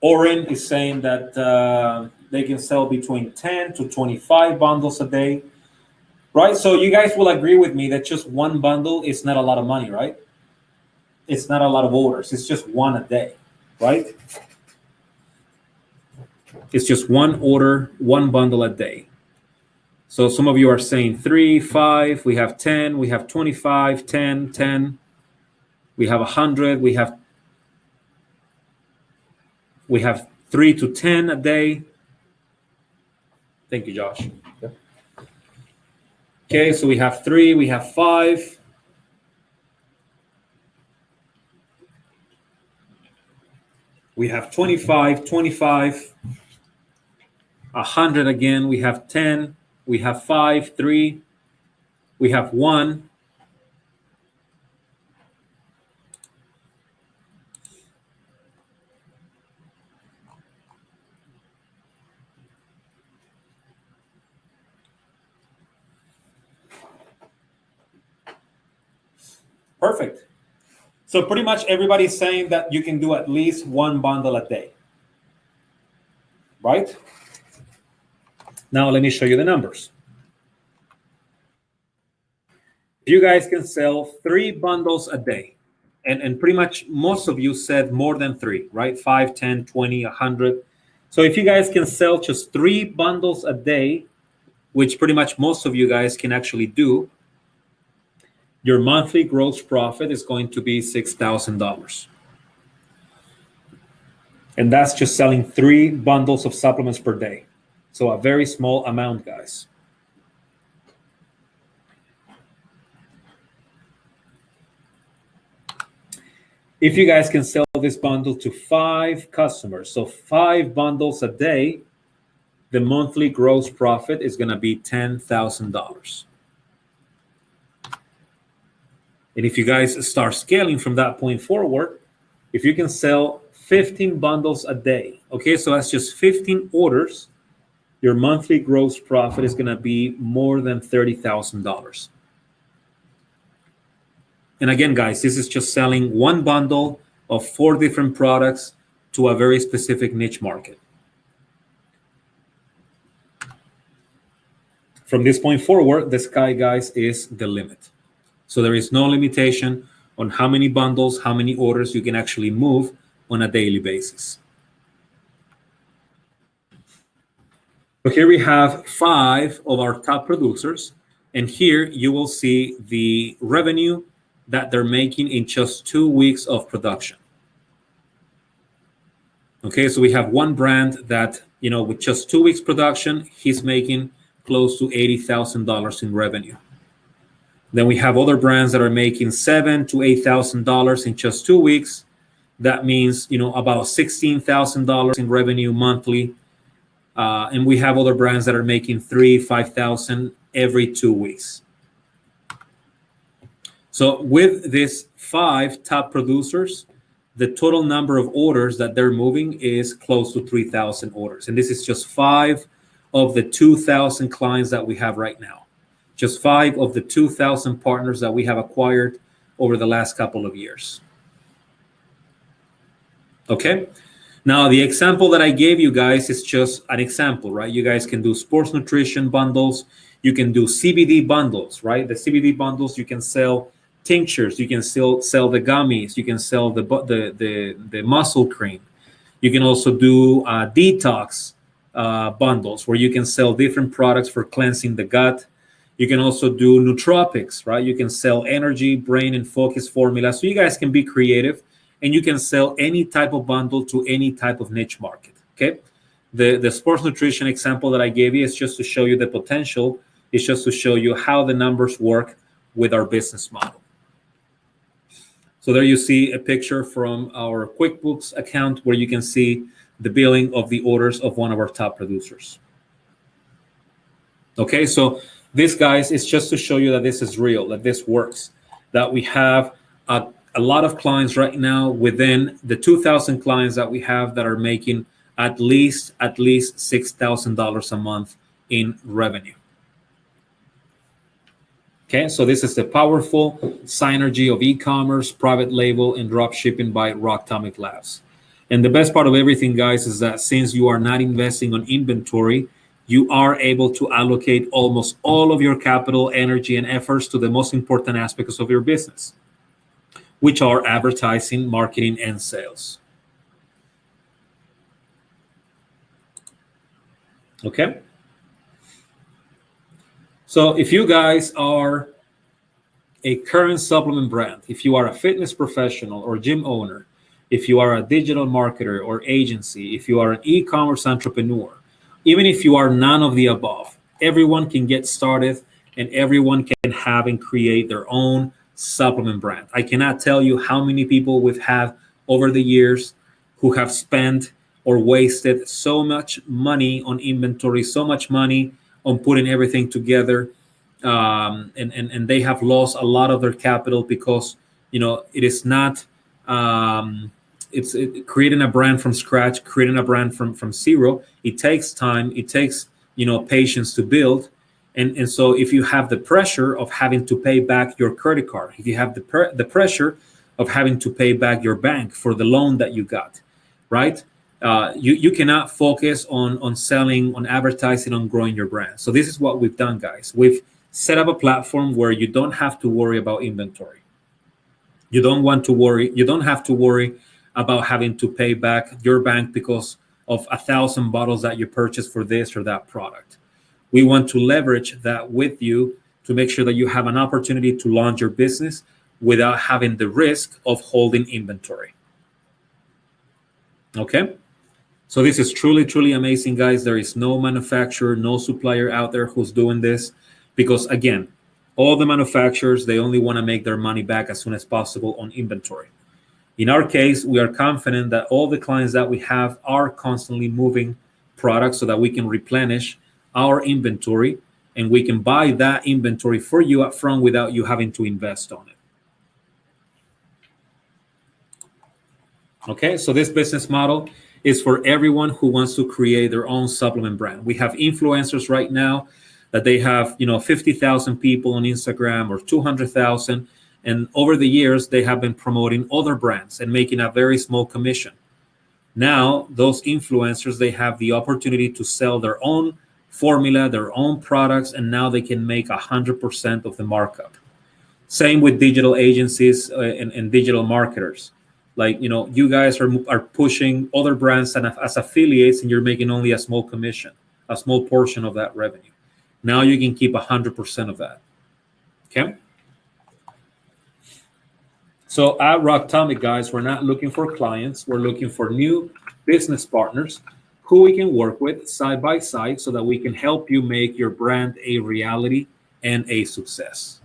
S1: Oren is saying that they can sell between 10 to 25 bundles a day. Right? So you guys will agree with me that just one bundle is not a lot of money, right? It's not a lot of orders. It's just one a day, right? It's just one order, one bundle a day. So some of you are saying 3, 5, we have 10, we have 25, 10, 10. We have 100, we have 3 to 10 a day. Thank you, Josh.
S2: Yeah.
S1: Okay, so we have 3, we have 5. We have 25, 25. 100 again, we have 10. We have 5, 3. We have 1. Perfect. So pretty much everybody's saying that you can do at least one bundle a day, right? Now let me show you the numbers. You guys can sell 3 bundles a day. And pretty much most of you said more than 3, right? 5, 10, 20, 100. So if you guys can sell just 3 bundles a day, which pretty much most of you guys can actually do, your monthly gross profit is going to be $6,000. And that's just selling 3 bundles of supplements per day. So a very small amount, guys. If you guys can sell this bundle to 5 customers, so 5 bundles a day, the monthly gross profit is going to be $10,000. And if you guys start scaling from that point forward, if you can sell 15 bundles a day, okay, so that's just 15 orders, your monthly gross profit is going to be more than $30,000. And again, guys, this is just selling one bundle of 4 different products to a very specific niche market. From this point forward, the sky, guys, is the limit. So there is no limitation on how many bundles, how many orders you can actually move on a daily basis. So here we have 5 of our top producers. And here you will see the revenue that they're making in just 2 weeks of production. Okay, so we have one brand that, with just 2 weeks production, he's making close to $80,000 in revenue. Then we have other brands that are making $7,000 to $8,000 in just 2 weeks. That means, about $16,000 in revenue monthly. And we have other brands that are making $3,000, $5,000 every 2 weeks. So with these 5 top producers, the total number of orders that they're moving is close to 3,000 orders. And this is just 5 of the 2,000 clients that we have right now. Just 5 of the 2,000 partners that we have acquired over the last couple of years. Okay. Now, the example that I gave you guys is just an example, right? You guys can do sports nutrition bundles. You can do CBD bundles, right? The CBD bundles, you can sell tinctures. You can still sell the gummies. You can sell the muscle cream. You can also do detox bundles where you can sell different products for cleansing the gut. You can also do nootropics, right? You can sell energy, brain, and focus formula. So you guys can be creative. And you can sell any type of bundle to any type of niche market, okay? The sports nutrition example that I gave you is just to show you the potential. It's just to show you how the numbers work with our business model. So there you see a picture from our QuickBooks account where you can see the billing of the orders of one of our top producers. Okay, so this, guys, is just to show you that this is real, that this works, that we have a lot of clients right now within the 2,000 clients that we have that are making at least $6,000 a month in revenue. Okay, so this is the powerful synergy of e-commerce, private label, and drop shipping by Rocktomic Labs. And the best part of everything, guys, is that since you are not investing on inventory, you are able to allocate almost all of your capital, energy, and efforts to the most important aspects of your business, which are advertising, marketing, and sales. Okay. So if you guys are a current supplement brand, if you are a fitness professional or gym owner, if you are a digital marketer or agency, if you are an e-commerce entrepreneur, even if you are none of the above, everyone can get started and everyone can have and create their own supplement brand. I cannot tell you how many people we've had over the years who have spent or wasted so much money on inventory, so much money on putting everything together, and they have lost a lot of their capital because it is not creating a brand from scratch, creating a brand from zero. It takes time. It takes patience to build. And so if you have the pressure of having to pay back your credit card, if you have the pressure of having to pay back your bank for the loan that you got, right? You cannot focus on selling, on advertising, on growing your brand. So this is what we've done, guys. We've set up a platform where you don't have to worry about inventory. You don't have to worry about having to pay back your bank because of 1,000 bottles that you purchased for this or that product. We want to leverage that with you to make sure that you have an opportunity to launch your business without having the risk of holding inventory. Okay? So this is truly, truly amazing, guys. There is no manufacturer, no supplier out there who's doing this because, again, all the manufacturers, they only want to make their money back as soon as possible on inventory. In our case, we are confident that all the clients that we have are constantly moving products so that we can replenish our inventory and we can buy that inventory for you up front without you having to invest on it. Okay, so this business model is for everyone who wants to create their own supplement brand. We have influencers right now that they have 50,000 people on Instagram or 200,000, and over the years they have been promoting other brands and making a very small commission. Now those influencers, they have the opportunity to sell their own formula, their own products, and now they can make 100% of the markup. Same with digital agencies and digital marketers. Like, you guys are pushing other brands and as affiliates, and you're making only a small commission, a small portion of that revenue. Now you can keep 100% of that. Okay. So at Rocktomic, guys, we're not looking for clients. We're looking for new business partners who we can work with side by side so that we can help you make your brand a reality and a success.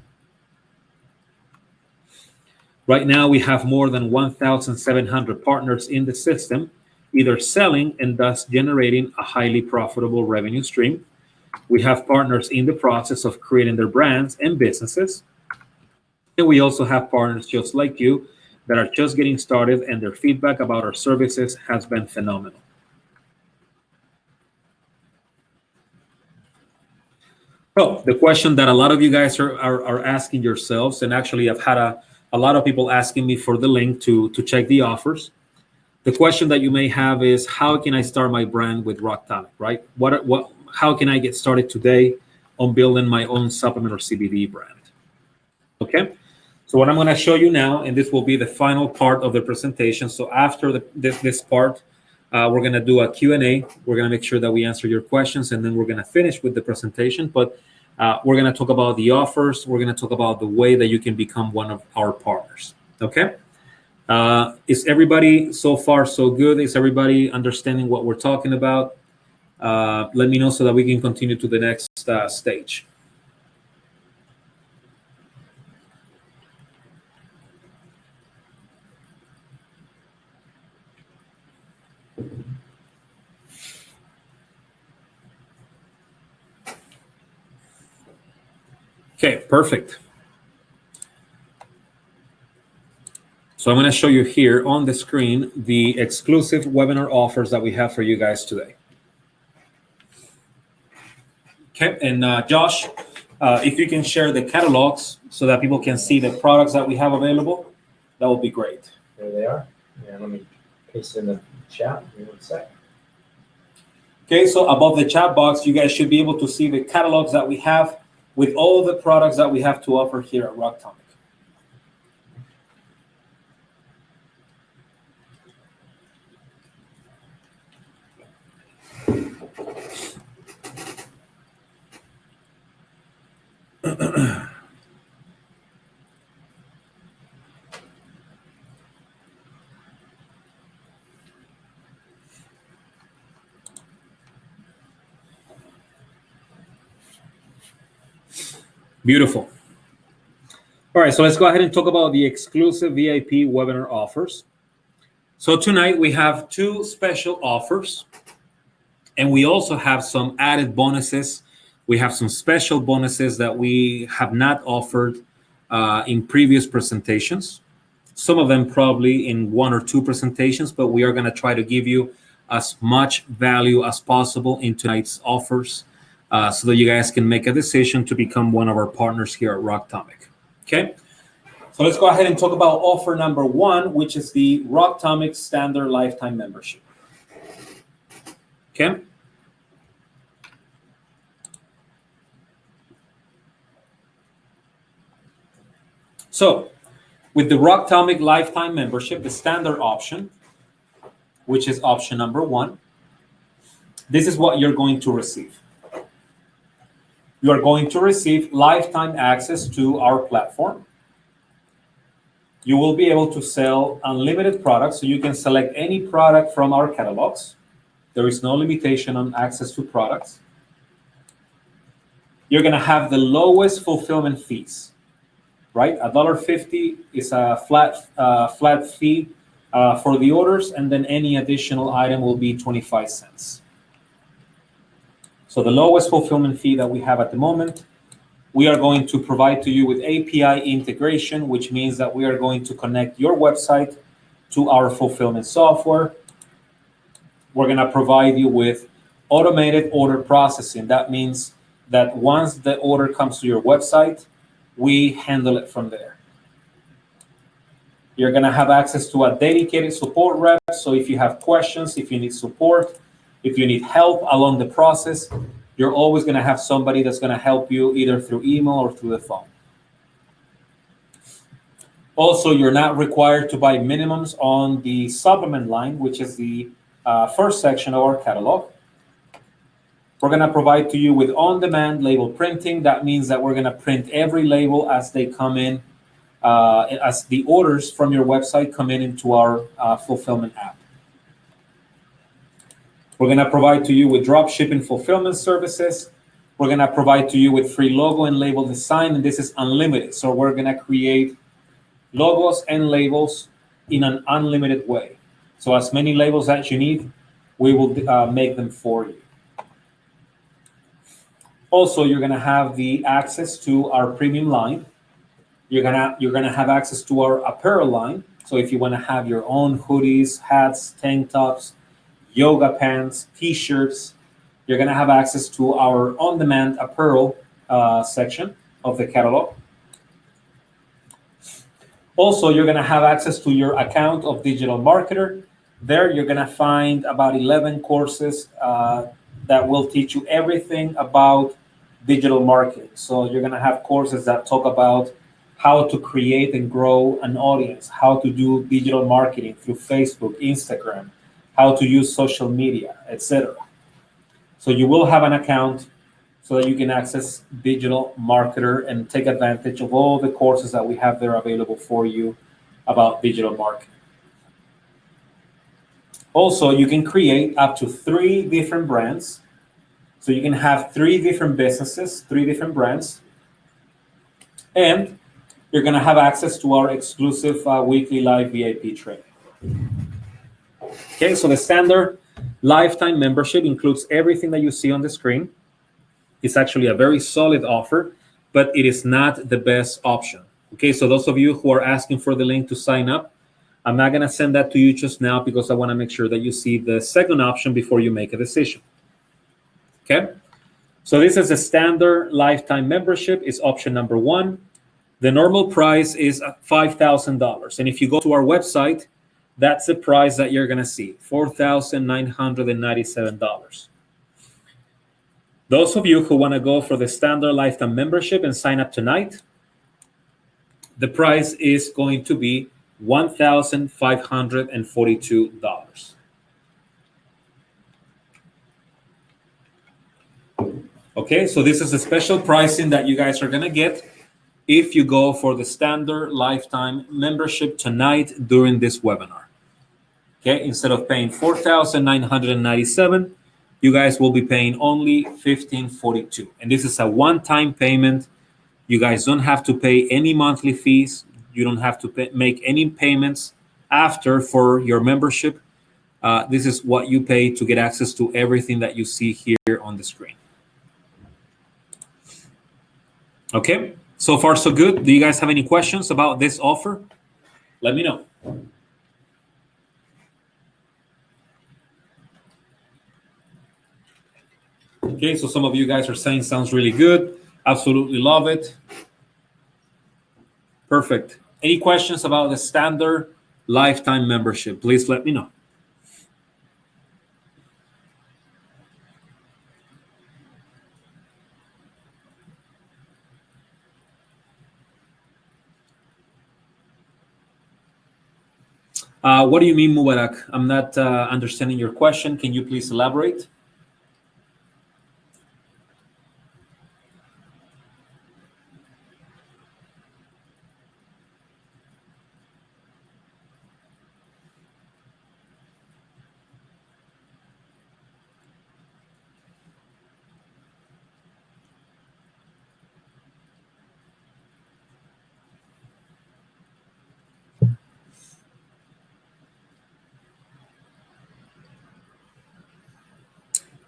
S1: Right now, we have more than 1,700 partners in the system, either selling and thus generating a highly profitable revenue stream. We have partners in the process of creating their brands and businesses. And we also have partners just like you that are just getting started, and their feedback about our services has been phenomenal. So the question that a lot of you guys are asking yourselves, and actually I've had a lot of people asking me for the link to check the offers. The question that you may have is, how can I start my brand with Rocktomic, right? How can I get started today on building my own supplement or CBD brand? Okay, so what I'm going to show you now, and this will be the final part of the presentation. So after this part, we're going to do a Q&A. We're going to make sure that we answer your questions, and then we're going to finish with the presentation. But we're going to talk about the offers. We're going to talk about the way that you can become one of our partners. Okay. Is everybody so far so good? Is everybody understanding what we're talking about? Let me know so that we can continue to the next stage. Okay, perfect. So I'm going to show you here on the screen the exclusive webinar offers that we have for you guys today. Okay, and Josh, if you can share the catalogs so that people can see the products that we have available, that would be great.
S2: There they are. Yeah, let me paste in the chat. Give me 1 sec.
S1: Okay, so above the chat box, you guys should be able to see the catalogs that we have with all the products that we have to offer here at Rocktomic. Beautiful. All right, so let's go ahead and talk about the exclusive VIP webinar offers. So tonight we have 2 special offers, and we also have some added bonuses. We have some special bonuses that we have not offered in previous presentations. Some of them probably in 1 or 2 presentations, but we are going to try to give you as much value as possible in tonight's offers so that you guys can make a decision to become one of our partners here at Rocktomic. Okay, so let's go ahead and talk about offer number 1, which is the Rocktomic Standard Lifetime Membership. Okay. So with the Rocktomic Lifetime Membership, the standard option, which is option number 1, this is what you're going to receive. You are going to receive lifetime access to our platform. You will be able to sell unlimited products, so you can select any product from our catalogs. There is no limitation on access to products. You're going to have the lowest fulfillment fees, right? $1.50 is a flat fee for the orders, and then any additional item will be 25 cents. So the lowest fulfillment fee that we have at the moment. We are going to provide to you with API integration, which means that we are going to connect your website to our fulfillment software. We're going to provide you with automated order processing. That means that once the order comes to your website, we handle it from there. You're going to have access to a dedicated support rep. So if you have questions, if you need support, if you need help along the process, you're always going to have somebody that's going to help you either through email or through the phone. Also, you're not required to buy minimums on the supplement line, which is the first section of our catalog. We're going to provide to you with on-demand label printing. That means that we're going to print every label as they come in, as the orders from your website come in into our fulfillment app. We're going to provide to you with drop shipping fulfillment services. We're going to provide to you with free logo and label design, and this is unlimited. So we're going to create logos and labels in an unlimited way. So as many labels as you need, we will make them for you. Also, you're going to have the access to our premium line. you're gonna have access to our apparel line. So if you want to have your own hoodies, hats, tank tops, yoga pants, t-shirts, you're gonna have access to our on-demand apparel section of the catalog. Also, you're gonna have access to your account of digital marketer. There, you're gonna find about 11 courses that will teach you everything about digital marketing. So you're gonna have courses that talk about how to create and grow an audience, how to do digital marketing through Facebook, Instagram, how to use social media, etc. So you will have an account so that you can access Digital Marketer and take advantage of all the courses that we have there available for you about digital marketing. Also, you can create up to 3 different brands. So you can have 3 different businesses, 3 different brands, and you're gonna have access to our exclusive weekly live VIP training. Okay, so the standard lifetime membership includes everything that you see on the screen. It's actually a very solid offer, but it is not the best option. Okay, so those of you who are asking for the link to sign up, I'm not gonna send that to you just now because I wanna make sure that you see the second option before you make a decision. Okay, so this is a standard lifetime membership. It's option number 1. The normal price is $5,000. And if you go to our website, that's the price that you're gonna see, $4,997. Those of you who want to go for the standard lifetime membership and sign up tonight, the price is going to be $1,542. Okay, so this is a special pricing that you guys are going to get if you go for the standard lifetime membership tonight during this webinar. Okay, instead of paying $4,997, you guys will be paying only $1,542. And this is a one-time payment. You guys don't have to pay any monthly fees. You don't have to make any payments after for your membership. This is what you pay to get access to everything that you see here on the screen. Okay, so far so good. Do you guys have any questions about this offer? Let me know. Okay, so some of you guys are saying sounds really good. Absolutely love it. Perfect. Any questions about the standard lifetime membership? Please let me know. What do you mean, Mubarak? I'm not understanding your question. Can you please elaborate?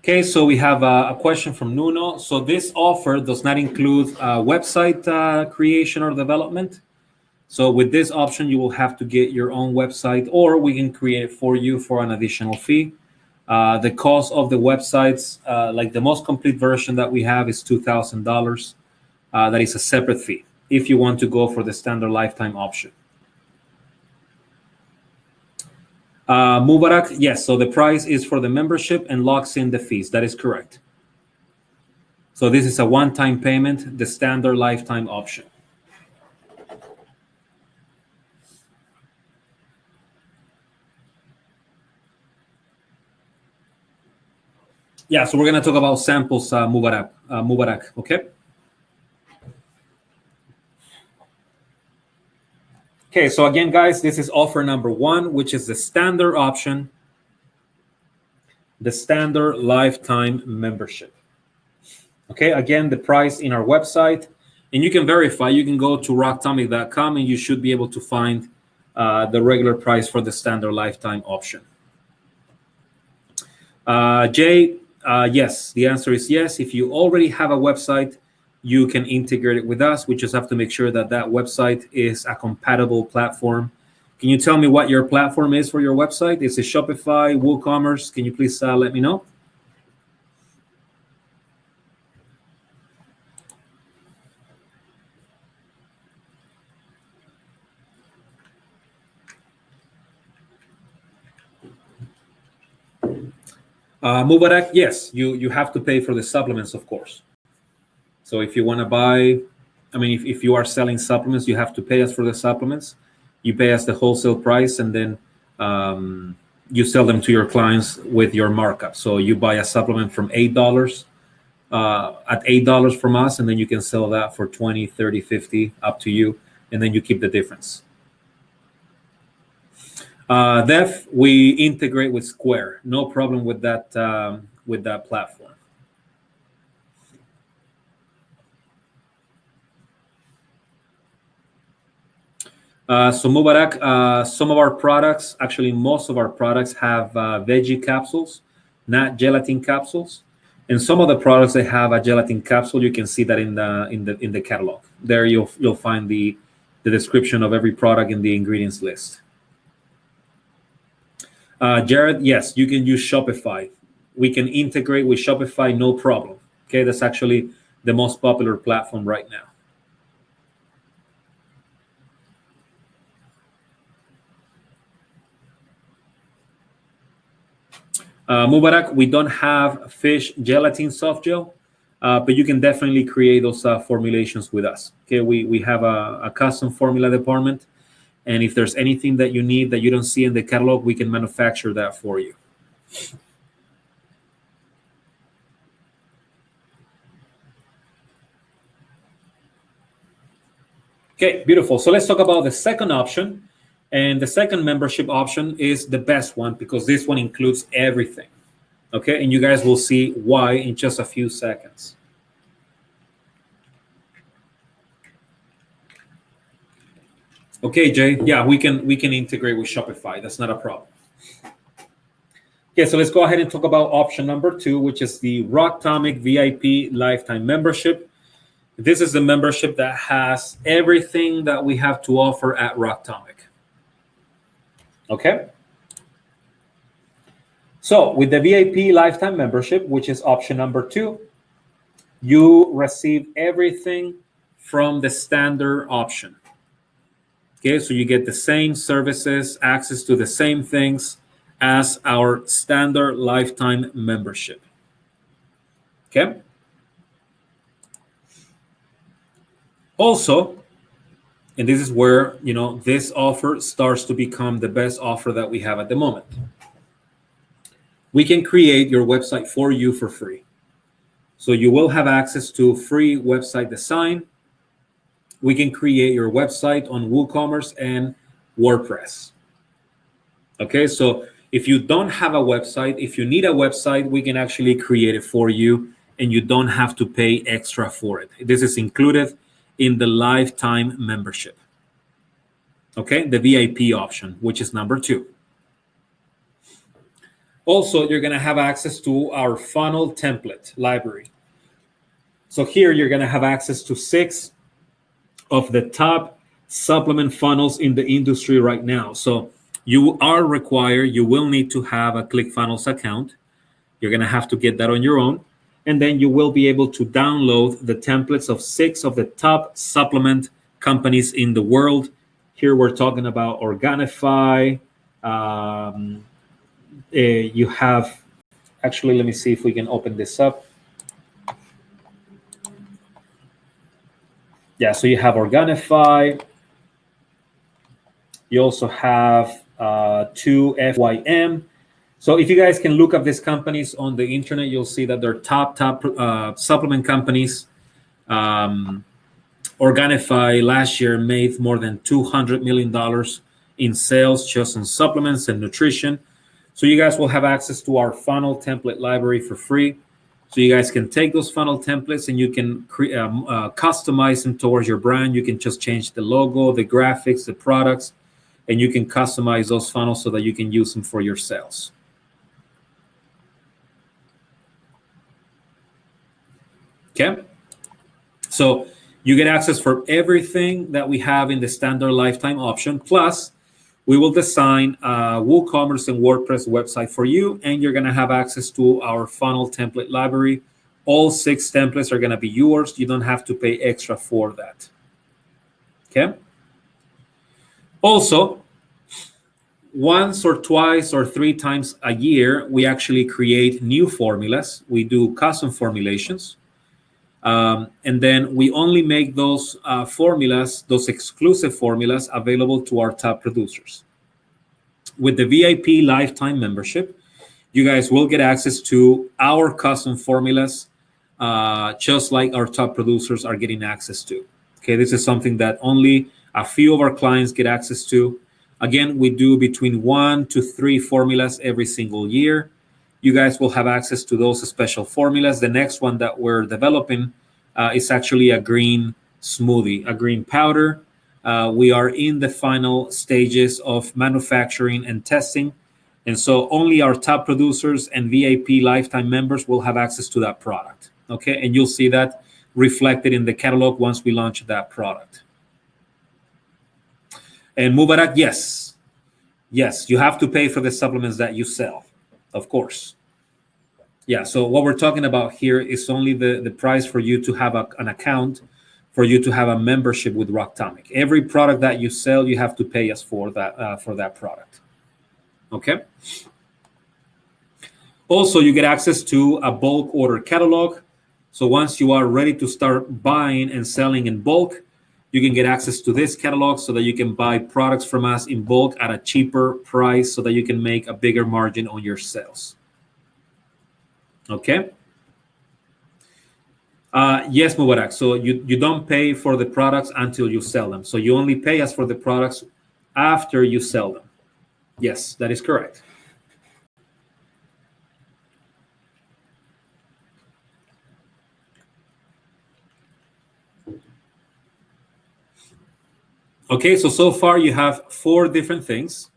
S1: Okay, so we have a question from Nuno. So this offer does not include website creation or development. So with this option, you will have to get your own website, or we can create it for you for an additional fee. The cost of the websites, like the most complete version that we have, is $2,000. That is a separate fee if you want to go for the standard lifetime option. Mubarak, yes, so the price is for the membership and locks in the fees. That is correct. So this is a one-time payment, the standard lifetime option. Yeah, so we're going to talk about samples, Mubarak, okay? Okay, so again, guys, this is offer number 1, which is the standard option, the standard lifetime membership. Okay, again, the price in our website, and you can verify, you can go to rocktomic.com and you should be able to find the regular price for the standard lifetime option. Jay, yes, the answer is yes. If you already have a website, you can integrate it with us. We just have to make sure that that website is a compatible platform. Can you tell me what your platform is for your website? Is it Shopify, WooCommerce? Can you please let me know? Mubarak, yes, you have to pay for the supplements, of course. So if you want to buy, I mean, if you are selling supplements, you have to pay us for the supplements. You pay us the wholesale price, and then you sell them to your clients with your markup. So you buy a supplement from $8 at $8 from us, and then you can sell that for 20, 30, 50, up to you, and then you keep the difference. Def, we integrate with Square. No problem with that platform. So Mubarak, some of our products, actually most of our products have veggie capsules, not gelatin capsules. And some of the products that have a gelatin capsule, you can see that in the catalog. There you'll find the description of every product in the ingredients list. Jared, yes, you can use Shopify. We can integrate with Shopify, no problem. Okay, that's actually the most popular platform right now. Mubarak, we don't have fish gelatin soft gel, but you can definitely create those formulations with us. Okay, we have a custom formula department, and if there's anything that you need that you don't see in the catalog, we can manufacture that for you. Okay, beautiful. So let's talk about the second option. And the second membership option is the best one because this one includes everything. Okay, and you guys will see why in just a few seconds. Okay, Jay. Yeah, we can integrate with Shopify. That's not a problem. Okay, so let's go ahead and talk about option number 2, which is the Rocktomic VIP lifetime membership. This is the membership that has everything that we have to offer at Rocktomic. Okay. So with the VIP lifetime membership, which is option number 2, you receive everything from the standard option. Okay, so you get the same services, access to the same things as our standard lifetime membership. Okay. Also, and this is where, this offer starts to become the best offer that we have at the moment. We can create your website for you for free. So you will have access to free website design. We can create your website on WooCommerce and WordPress. Okay, so if you don't have a website, if you need a website, we can actually create it for you, and you don't have to pay extra for it. This is included in the lifetime membership. Okay, the VIP option, which is number 2. Also, you're going to have access to our funnel template library. So here you're going to have access to 6 of the top supplement funnels in the industry right now. So you will need to have a ClickFunnels account. You're going to have to get that on your own. And then you will be able to download the templates of 6 of the top supplement companies in the world. Here we're talking about Organifi. You have, actually, let me see if we can open this up. Yeah, so you have Organifi. You also have 2FYM. So if you guys can look up these companies on the internet, you'll see that they're top supplement companies. Organifi last year made more than $200 million in sales just on supplements and nutrition. So you guys will have access to our funnel template library for free. So you guys can take those funnel templates and you can customize them towards your brand. You can just change the logo, the graphics, the products, and you can customize those funnels so that you can use them for your sales. Okay. So you get access for everything that we have in the standard lifetime option. Plus, we will design a WooCommerce and WordPress website for you, and you're going to have access to our funnel template library. All 6 templates are going to be yours. You don't have to pay extra for that. Okay? Also, once or twice or 3 times a year, we actually create new formulas. We do custom formulations. And then we only make those formulas, those exclusive formulas, available to our top producers. With the VIP lifetime membership, you guys will get access to our custom formulas, just like our top producers are getting access to. Okay, this is something that only a few of our clients get access to. Again, we do between 1 to 3 formulas every single year. You guys will have access to those special formulas. The next one that we're developing is actually a green smoothie, a green powder. We are in the final stages of manufacturing and testing. And so only our top producers and VIP lifetime members will have access to that product. Okay, and you'll see that reflected in the catalog once we launch that product. And Mubarak, yes, you have to pay for the supplements that you sell. Of course. Yeah, so what we're talking about here is only the price for you to have an account, for you to have a membership with Rocktomic. Every product that you sell, you have to pay us for that product. Okay? Also, you get access to a bulk order catalog. So once you are ready to start buying and selling in bulk, you can get access to this catalog so that you can buy products from us in bulk at a cheaper price so that you can make a bigger margin on your sales. Okay? Yes, Mubarak. So you don't pay for the products until you sell them. So you only pay us for the products after you sell them. Yes, that is correct. Okay, so far you have 4 different things.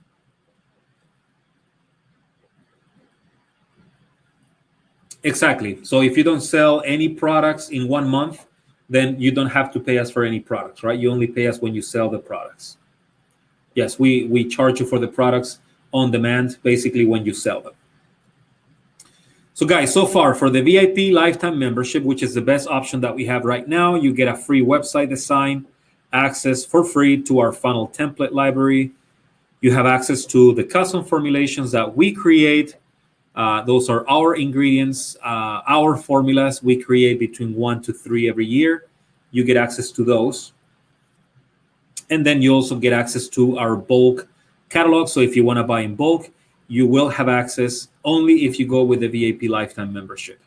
S1: Exactly. So if you don't sell any products in 1 month, then you don't have to pay us for any products, right? You only pay us when you sell the products. Yes, we charge you for the products on demand, basically when you sell them. So guys, so far for the VIP lifetime membership, which is the best option that we have right now, you get a free website design, access for free to our funnel template library. You have access to the custom formulations that we create. Those are our ingredients, our formulas. We create between 1 to 3 every year. You get access to those. And then you also get access to our bulk catalog. So if you want to buy in bulk, you will have access only if you go with the VIP lifetime membership.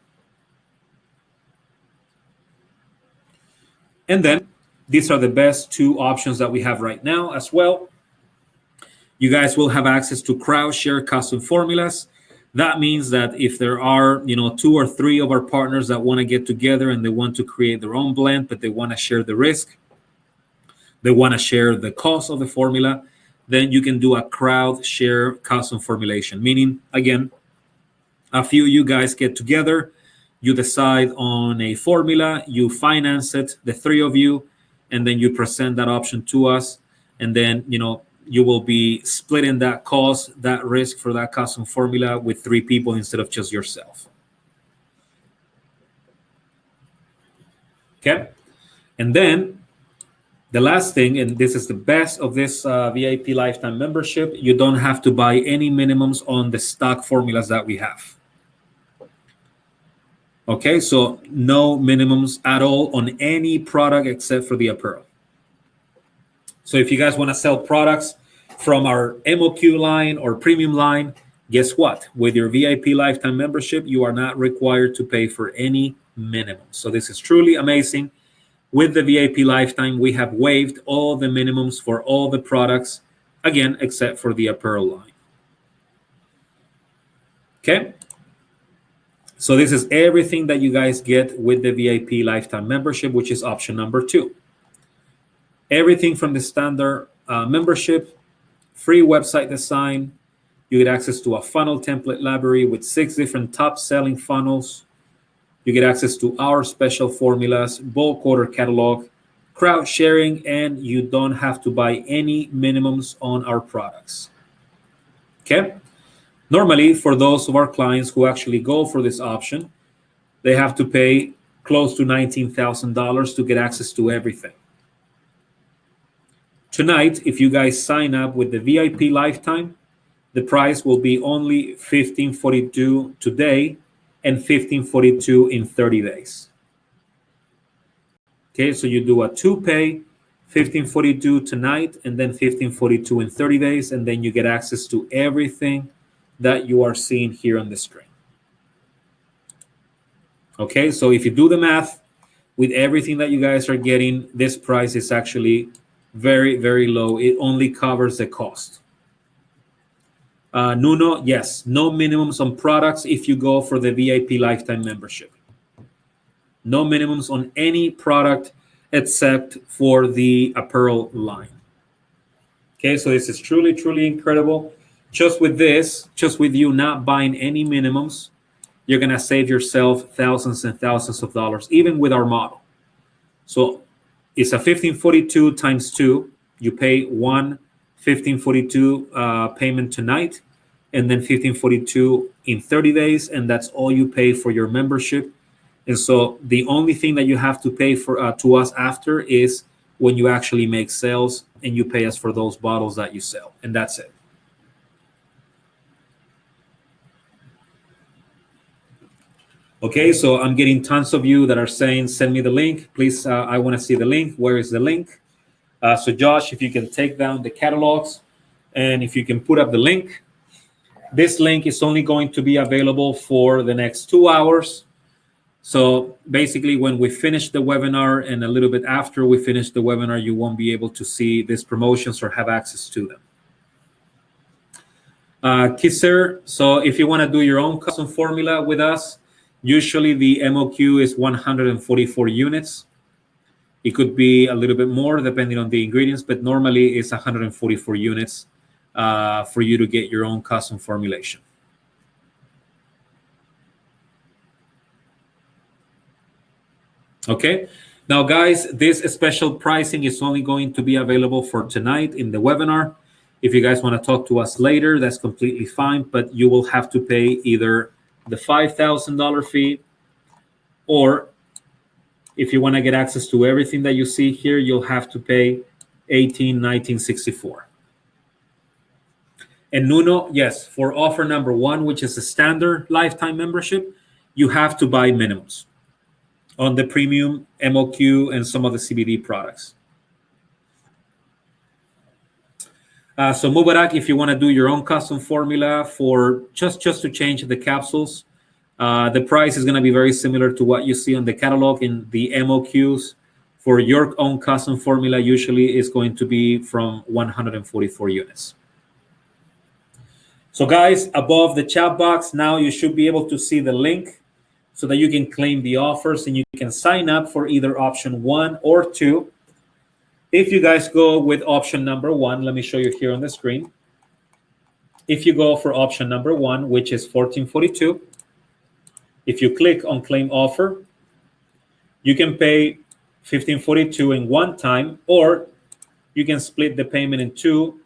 S1: And then these are the best 2 options that we have right now as well. You guys will have access to Crowdshare custom formulas. That means that if there are, 2 or 3 of our partners that want to get together and they want to create their own blend, but they want to share the risk, they want to share the cost of the formula, then you can do a Crowdshare custom formulation. Meaning, again, a few of you guys get together, you decide on a formula, you finance it, the 3 of you, and then you present that option to us, and then, you will be splitting that cost, that risk for that custom formula with 3 people instead of just yourself. Okay? And then the last thing, and this is the best of this VIP lifetime membership, you don't have to buy any minimums on the stock formulas that we have. Okay, so no minimums at all on any product except for the apparel. So if you guys want to sell products from our MOQ line or premium line, guess what? With your VIP lifetime membership, you are not required to pay for any minimum. So this is truly amazing. With the VIP lifetime, we have waived all the minimums for all the products, again, except for the apparel line. Okay? So this is everything that you guys get with the VIP lifetime membership, which is option number 2. Everything from the standard membership, free website design. You get access to a funnel template library with 6 different top selling funnels. You get access to our special formulas, bulk order catalog, crowd sharing, and you don't have to buy any minimums on our products. Okay? Normally, for those of our clients who actually go for this option, they have to pay close to $19,000 to get access to everything. Tonight, if you guys sign up with the VIP lifetime, the price will be only $1,542 today and $1,542 in 30 days. Okay, so you do a two-pay, $1,542 tonight, and then $1,542 in 30 days, and then you get access to everything that you are seeing here on the screen. Okay, so if you do the math, with everything that you guys are getting, this price is actually very, very low. It only covers the cost. Nuno, yes, no minimums on products if you go for the VIP lifetime membership. No minimums on any product except for the apparel line. Okay, so this is truly, truly incredible. Just with this, just with you not buying any minimums, you're going to save yourself thousands and thousands of dollars, even with our model. So it's a $1,542 times 2. You pay one $1,542 payment tonight, and then $1,542 in 30 days, and that's all you pay for your membership. And so the only thing that you have to pay for to us after is when you actually make sales, and you pay us for those bottles that you sell, and that's it. Okay, so I'm getting tons of you that are saying, send me the link. Please, I want to see the link. Where is the link? So Josh, if you can take down the catalogs, and if you can put up the link. This link is only going to be available for the next 2 hours. So basically, when we finish the webinar and a little bit after we finish the webinar, you won't be able to see these promotions or have access to them. Kisser, so if you want to do your own custom formula with us, usually the MOQ is 144 units. It could be a little bit more depending on the ingredients, but normally it's 144 units for you to get your own custom formulation. Okay, now guys, this special pricing is only going to be available for tonight in the webinar. If you guys want to talk to us later, that's completely fine, but you will have to pay either the $5,000 fee, or if you want to get access to everything that you see here, you'll have to pay $1,819.64. And Nuno, yes, for offer number 1, which is a standard lifetime membership, you have to buy minimums on the premium, MOQ, and some of the CBD products. So Mubarak, if you want to do your own custom formula for just to change the capsules, the price is going to be very similar to what you see on the catalog. In the MOQs for your own custom formula usually is going to be from 144 units. So guys, above the chat box, now you should be able to see the link so that you can claim the offers and you can sign up for either option 1 or 2. If you guys go with option number 1, let me show you here on the screen. If you go for option number 1, which is $1,442, if you click on claim offer, you can pay $1,542 in one time, or you can split the payment in 2,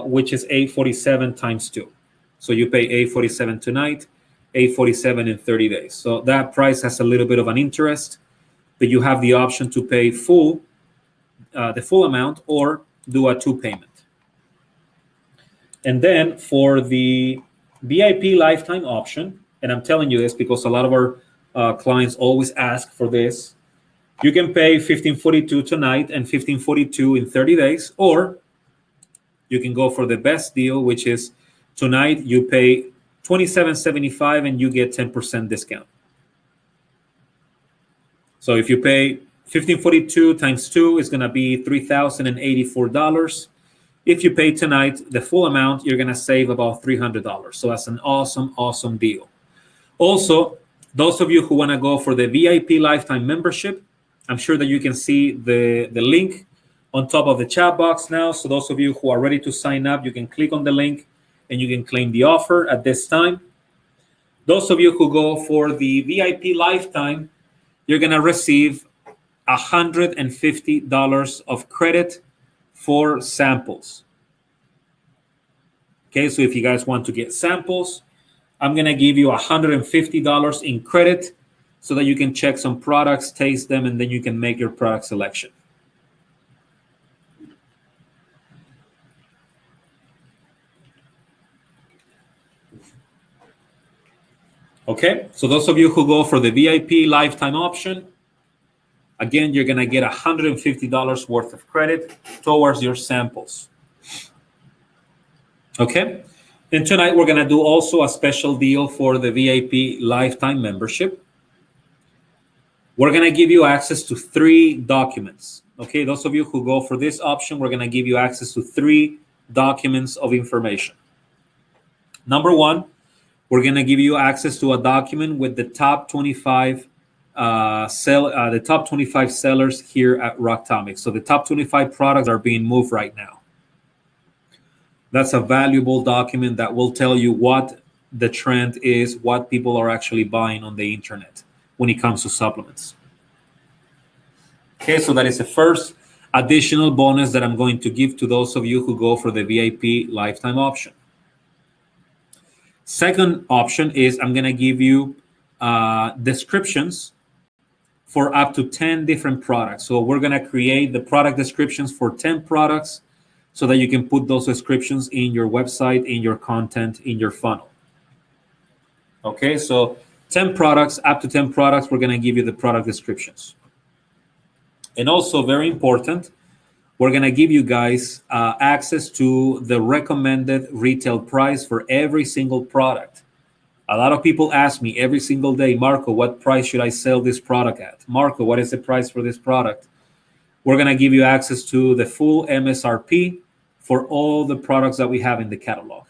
S1: which is $847 times 2. So you pay $847 tonight, $847 in 30 days. So that price has a little bit of an interest, but you have the option to pay the full amount or do a 2 payment. And then for the VIP lifetime option, and I'm telling you this because a lot of our clients always ask for this, you can pay $1,542 tonight and $1,542 in 30 days, or you can go for the best deal, which is tonight you pay $27.75 and you get 10% discount. So if you pay $1,542 times 2 is going to be $3,084. If you pay tonight the full amount, you're going to save about $300. So that's an awesome, awesome deal. Also, those of you who want to go for the VIP lifetime membership, I'm sure that you can see the link on top of the chat box now. So those of you who are ready to sign up, you can click on the link and you can claim the offer at this time. Those of you who go for the VIP lifetime, you're going to receive $150 of credit for samples. Okay, so if you guys want to get samples, I'm going to give you $150 in credit so that you can check some products, taste them, and then you can make your product selection. Okay, so those of you who go for the VIP lifetime option, again, you're going to get $150 worth of credit towards your samples. Okay, and tonight we're going to do also a special deal for the VIP lifetime membership. We're going to give you access to 3 documents. Okay, those of you who go for this option, we're going to give you access to 3 documents of information. Number 1, we're going to give you access to a document with the top 25 the top 25 sellers here at Rocktomic. So the top 25 products are being moved right now. That's a valuable document that will tell you what the trend is, what people are actually buying on the internet when it comes to supplements. Okay, so that is the first additional bonus that I'm going to give to those of you who go for the VIP lifetime option. Second option is I'm going to give you descriptions for up to 10 different products. So we're going to create the product descriptions for 10 products so that you can put those descriptions in your website, in your content, in your funnel. Okay, so 10 products, up to 10 products, we're going to give you the product descriptions. And also very important, we're going to give you guys access to the recommended retail price for every single product. A lot of people ask me every single day, Marco, what price should I sell this product at? Marco, what is the price for this product? We're going to give you access to the full MSRP for all the products that we have in the catalog.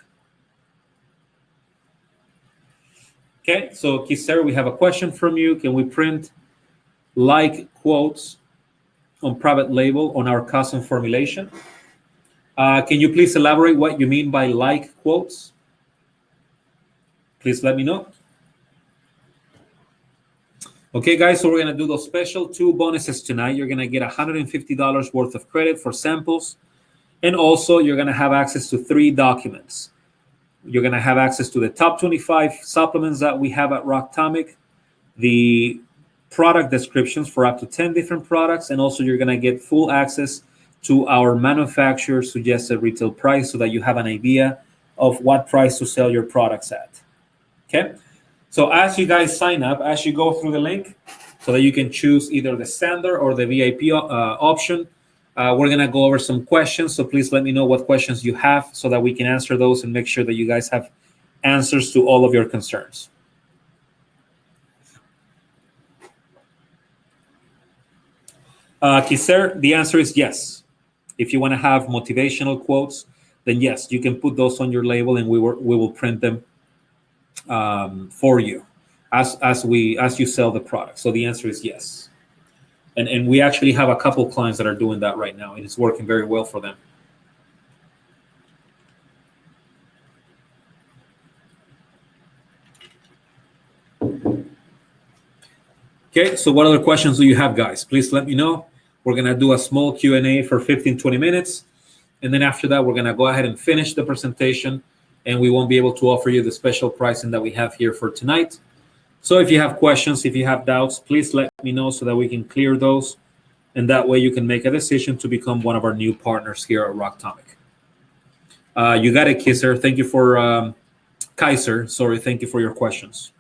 S1: Okay, so Kiser, we have a question from you. Can we print like quotes on private label on our custom formulation? Can you please elaborate what you mean by like quotes? Please let me know. Okay, guys, so we're going to do those special 2 bonuses tonight. You're going to get $150 worth of credit for samples. And also, you're going to have access to 3 documents. You're going to have access to the top 25 supplements that we have at Rocktomic, the product descriptions for up to 10 different products, and also you're going to get full access to our manufacturer suggested retail price so that you have an idea of what price to sell your products at. Okay, so as you guys sign up, as you go through the link so that you can choose either the standard or the VIP option, we're going to go over some questions. So please let me know what questions you have so that we can answer those and make sure that you guys have answers to all of your concerns. Kiser, the answer is yes. If you want to have motivational quotes, then yes, you can put those on your label and we will print them for you as you sell the product. So the answer is yes. And we actually have a couple clients that are doing that right now, and it's working very well for them. Okay, so what other questions do you have, guys? Please let me know. We're going to do a small Q&A for 15-20 minutes. And then after that, we're going to go ahead and finish the presentation, and we won't be able to offer you the special pricing that we have here for tonight. So if you have questions, if you have doubts, please let me know so that we can clear those. And that way you can make a decision to become one of our new partners here at Rocktomic. You got it, Kisser. Thank you for Kaiser. Sorry, thank you for your questions.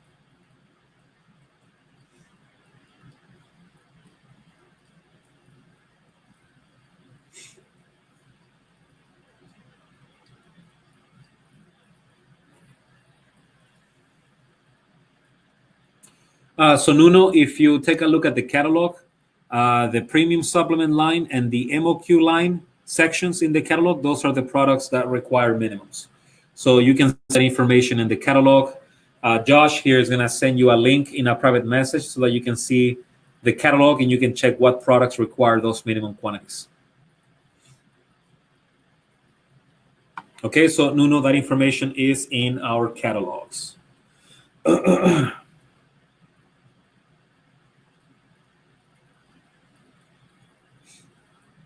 S1: So Nuno, if you take a look at the catalog, the premium supplement line and the MOQ line sections in the catalog, those are the products that require minimums. So you can send information in the catalog. Josh here is going to send you a link in a private message so that you can see the catalog and you can check what products require those minimum quantities. Okay, so Nuno, that information is in our catalogs.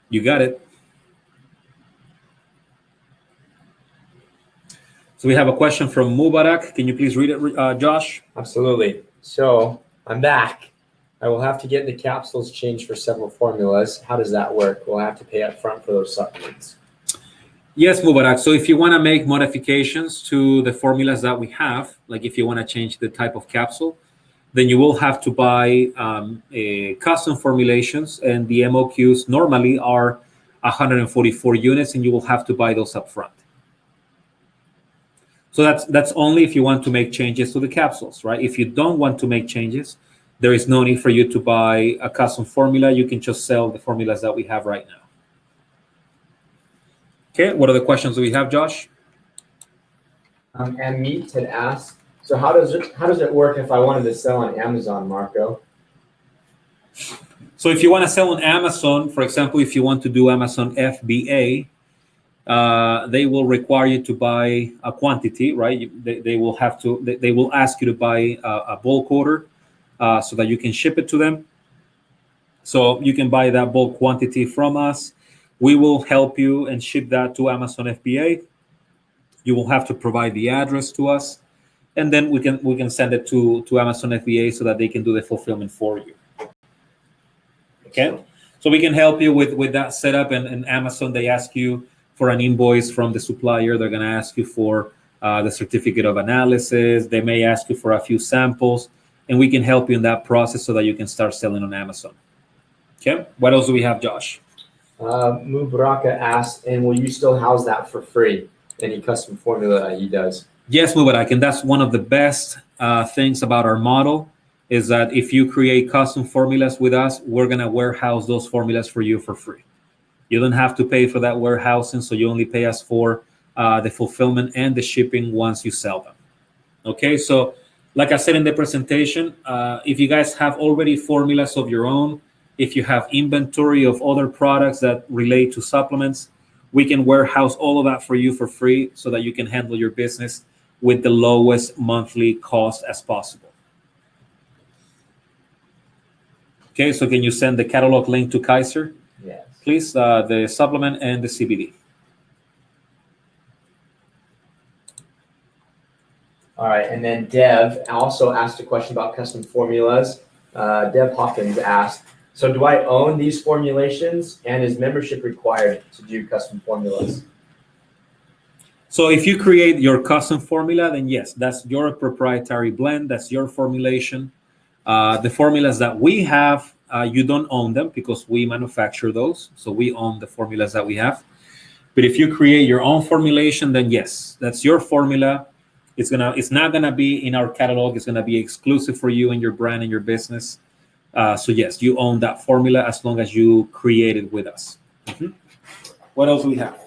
S1: You got it. So we have a question from Mubarak. Can you please read it, Josh?
S2: Absolutely. So I'm back. I will have to get the capsules changed for several formulas. How does that work? Will I have to pay up front for those supplements?
S1: Yes, Mubarak. So if you want to make modifications to the formulas that we have, like if you want to change the type of capsule, then you will have to buy custom formulations, and the MOQs normally are 144 units, and you will have to buy those up front. So that's only if you want to make changes to the capsules, right? If you don't want to make changes, there is no need for you to buy a custom formula. You can just sell the formulas that we have right now. Okay, what are the questions that we have, Josh?
S2: And Meat had asked, so how does it work if I wanted to sell on Amazon, Marco?
S1: So if you want to sell on Amazon, for example, if you want to do Amazon FBA, they will require you to buy a quantity, right? They will have to. They will ask you to buy a bulk order so that you can ship it to them. So you can buy that bulk quantity from us. We will help you and ship that to Amazon FBA. You will have to provide the address to us, and then we can send it to Amazon FBA so that they can do the fulfillment for you. Okay, so we can help you with that setup. And Amazon, they ask you for an invoice from the supplier. They're going to ask you for the certificate of analysis. They may ask you for a few samples, and we can help you in that process so that you can start selling on Amazon. Okay, what else do we have, Josh?
S2: Mubaraka asked, and will you still house that for free? Any custom formula that he does?
S1: Yes, Mubarak, and that's one of the best things about our model is that if you create custom formulas with us, we're going to warehouse those formulas for you for free. You don't have to pay for that warehousing, so you only pay us for the fulfillment and the shipping once you sell them. Okay, so like I said in the presentation, if you guys have already formulas of your own, if you have inventory of other products that relate to supplements, we can warehouse all of that for you for free so that you can handle your business with the lowest monthly cost as possible. Okay, so can you send the catalog link to Kaiser?
S2: Yes.
S1: Please, the supplement and the CBD.
S2: All right, and then Dev also asked a question about custom formulas. Dev Hawkins asked, so do I own these formulations, and is membership required to do custom formulas?
S1: So if you create your custom formula, then yes, that's your proprietary blend, that's your formulation. The formulas that we have, you don't own them because we manufacture those. So we own the formulas that we have. But if you create your own formulation, then yes, that's your formula. It's not gonna be in our catalog. It's gonna be exclusive for you and your brand and your business. So yes, you own that formula as long as you create it with us. Mm-hmm. What else do we have?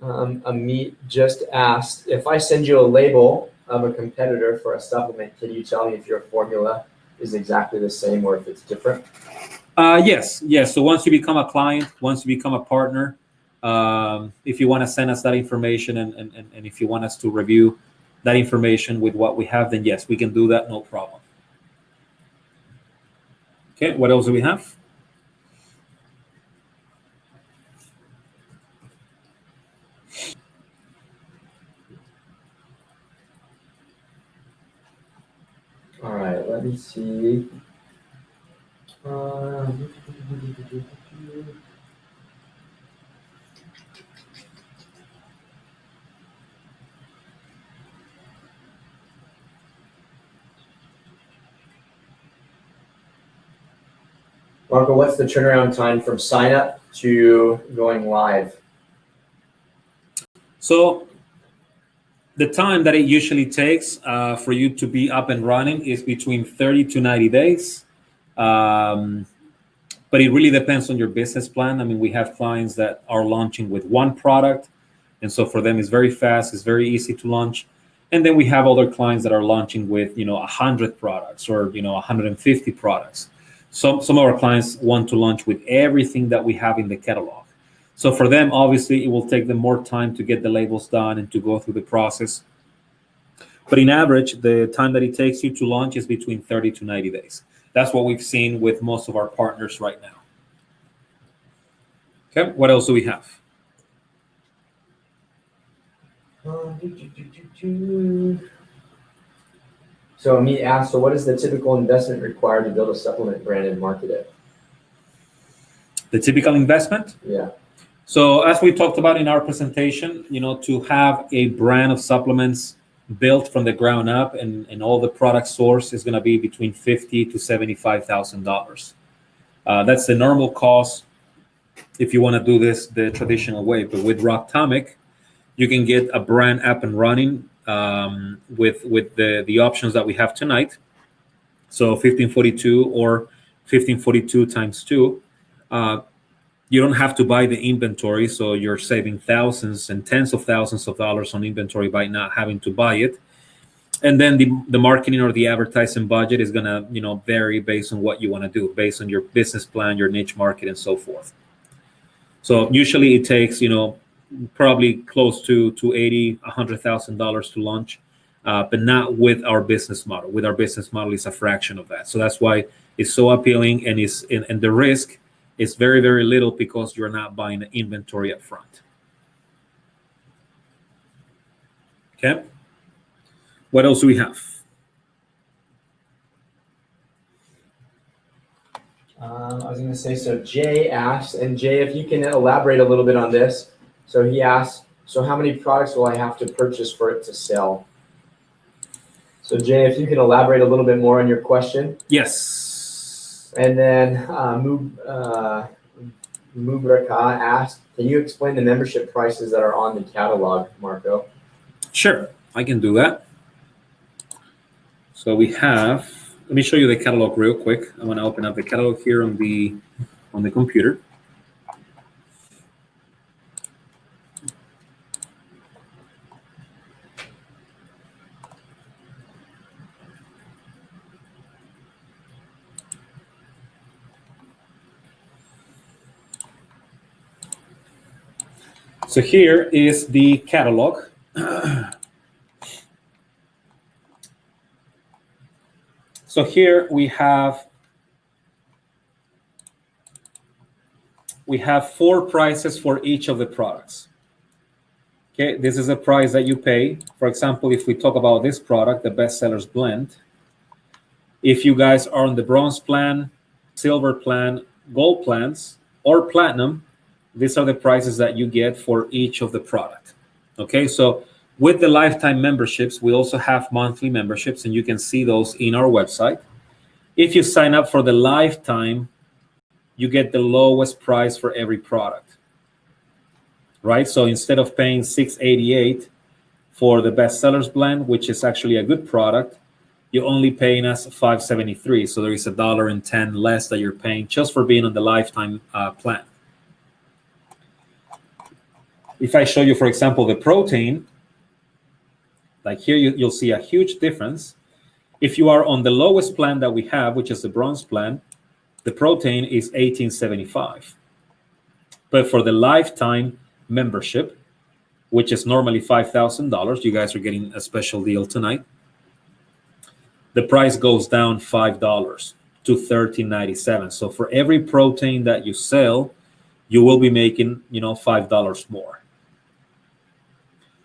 S2: Amit just asked, if I send you a label of a competitor for a supplement, can you tell me if your formula is exactly the same or if it's different?
S1: Yes. So once you become a client, once you become a partner, if you want to send us that information and if you want us to review that information with what we have, then yes, we can do that, no problem. Okay, what else do we have?
S2: All right, let me see. Marco, what's the turnaround time from sign up to going live?
S1: So the time that it usually takes for you to be up and running is between 30 to 90 days. But it really depends on your business plan. I mean, we have clients that are launching with one product. And so for them, it's very fast. It's very easy to launch. And then we have other clients that are launching with, 100 products or, 150 products. Some of our clients want to launch with everything that we have in the catalog. So for them, obviously, it will take them more time to get the labels done and to go through the process. But in average, the time that it takes you to launch is between 30 to 90 days. That's what we've seen with most of our partners right now. Okay, what else do we have?
S2: So Amit asked, so what is the typical investment required to build a supplement brand and market it?
S1: The typical investment?
S2: Yeah.
S1: So as we talked about in our presentation, to have a brand of supplements built from the ground up and all the product source is going to be between $50,000 to $75,000. That's the normal cost if you want to do this the traditional way. But with Rocktomic, you can get a brand up and running with the options that we have tonight. So 1542 or 1542 times 2. You don't have to buy the inventory, so you're saving thousands and tens of thousands of dollars on inventory by not having to buy it. And then the marketing or the advertising budget is gonna vary based on what you want to do, based on your business plan, your niche market, and so forth. So usually it takes probably close to $80,000, $100,000 to launch, but not with our business model. With our business model, it's a fraction of that. So that's why it's so appealing, and the risk is very, very little because you're not buying the inventory up front. Okay. What else do we have?
S2: I was going to say, so Jay asked, and Jay, if you can elaborate a little bit on this. So he asked, so how many products will I have to purchase for it to sell? So Jay, if you can elaborate a little bit more on your question.
S1: Yes.
S2: And then Mubraka asked, can you explain the membership prices that are on the catalog, Marco?
S1: Sure, I can do that. So we have, let me show you the catalog real quick. I'm going to open up the catalog here on the computer. So here is the catalog. So here we have 4 prices for each of the products. Okay, this is a price that you pay. For example, if we talk about this product, the Bestsellers Blend, if you guys are on the bronze plan, silver plan, gold plans, or platinum, these are the prices that you get for each of the product. Okay, so with the lifetime memberships, we also have monthly memberships, and you can see those in our website. If you sign up for the lifetime, you get the lowest price for every product, right? So instead of paying $688 for the Bestsellers Blend, which is actually a good product, you're only paying us $573. So there is $1.10 less that you're paying just for being on the lifetime plan. If I show you, for example, the protein, like here, you'll see a huge difference. If you are on the lowest plan that we have, which is the bronze plan, the protein is $18.75. But for the lifetime membership, which is normally $5,000, you guys are getting a special deal tonight. The price goes down $5 to $13.97. So for every protein that you sell, you will be making, $5 more.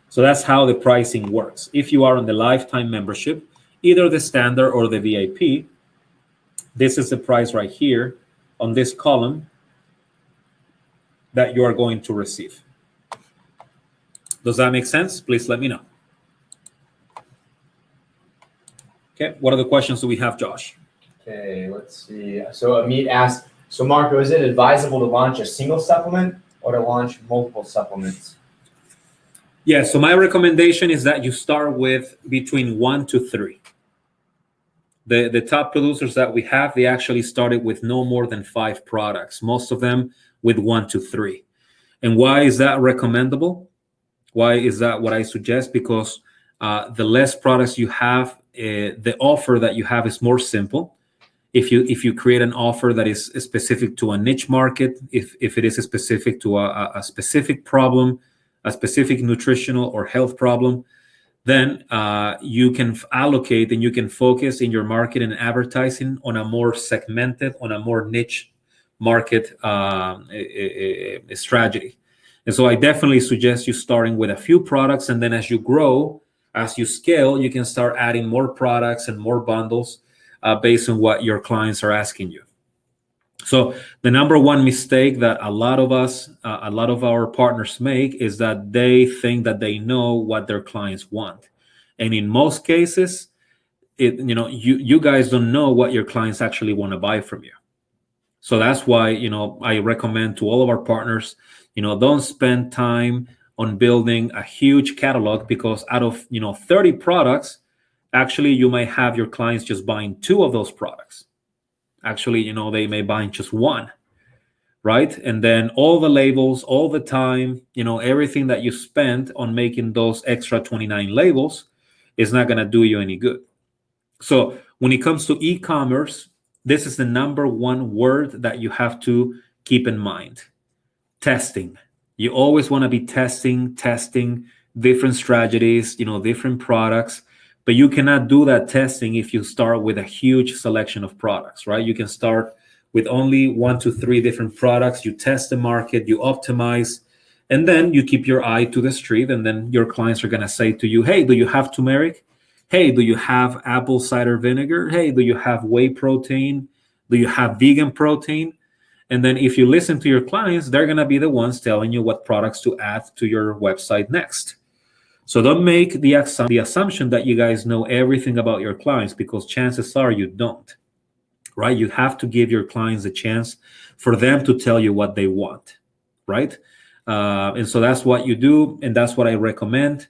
S1: So that's how the pricing works. If you are on the lifetime membership, either the standard or the VIP, this is the price right here on this column that you are going to receive. Does that make sense? Please let me know. Okay, what other questions do we have, Josh?
S2: Okay, let's see. So Amit asked, so Marco, is it advisable to launch a single supplement or to launch multiple supplements?
S1: Yeah, so my recommendation is that you start with between 1 to 3. The top producers that we have, they actually started with no more than 5 products, most of them with 1 to 3. And why is that recommendable? Why is that what I suggest? Because the less products you have, the offer that you have is more simple. If you create an offer that is specific to a niche market, if it is specific to a specific problem, a specific nutritional or health problem, then you can allocate and you can focus in your marketing and advertising on a more segmented, on a more niche market strategy. And so I definitely suggest you starting with a few products, and then as you grow, as you scale, you can start adding more products and more bundles based on what your clients are asking you. So the number one mistake that a lot of our partners make is that they think that they know what their clients want. And in most cases, you guys don't know what your clients actually want to buy from you. So that's why, I recommend to all of our partners, don't spend time on building a huge catalog, because out of, 30 products, actually you might have your clients just buying 2 of those products. Actually, they may buy just 1, right? And then all the labels, all the time, everything that you spent on making those extra 29 labels is not going to do you any good. So when it comes to e-commerce, this is the number one word that you have to keep in mind. Testing. You always want to be testing different strategies, different products, but you cannot do that testing if you start with a huge selection of products, right? You can start with only 1 to 3 different products. You test the market, you optimize, and then you keep your eye to the street, and then your clients are going to say to you, hey, do you have turmeric? Hey, do you have apple cider vinegar? Hey, do you have whey protein? Do you have vegan protein? And then if you listen to your clients, they're going to be the ones telling you what products to add to your website next. So don't make the assumption that you guys know everything about your clients, because chances are you don't, right? You have to give your clients a chance for them to tell you what they want, right? And so that's what you do, and that's what I recommend.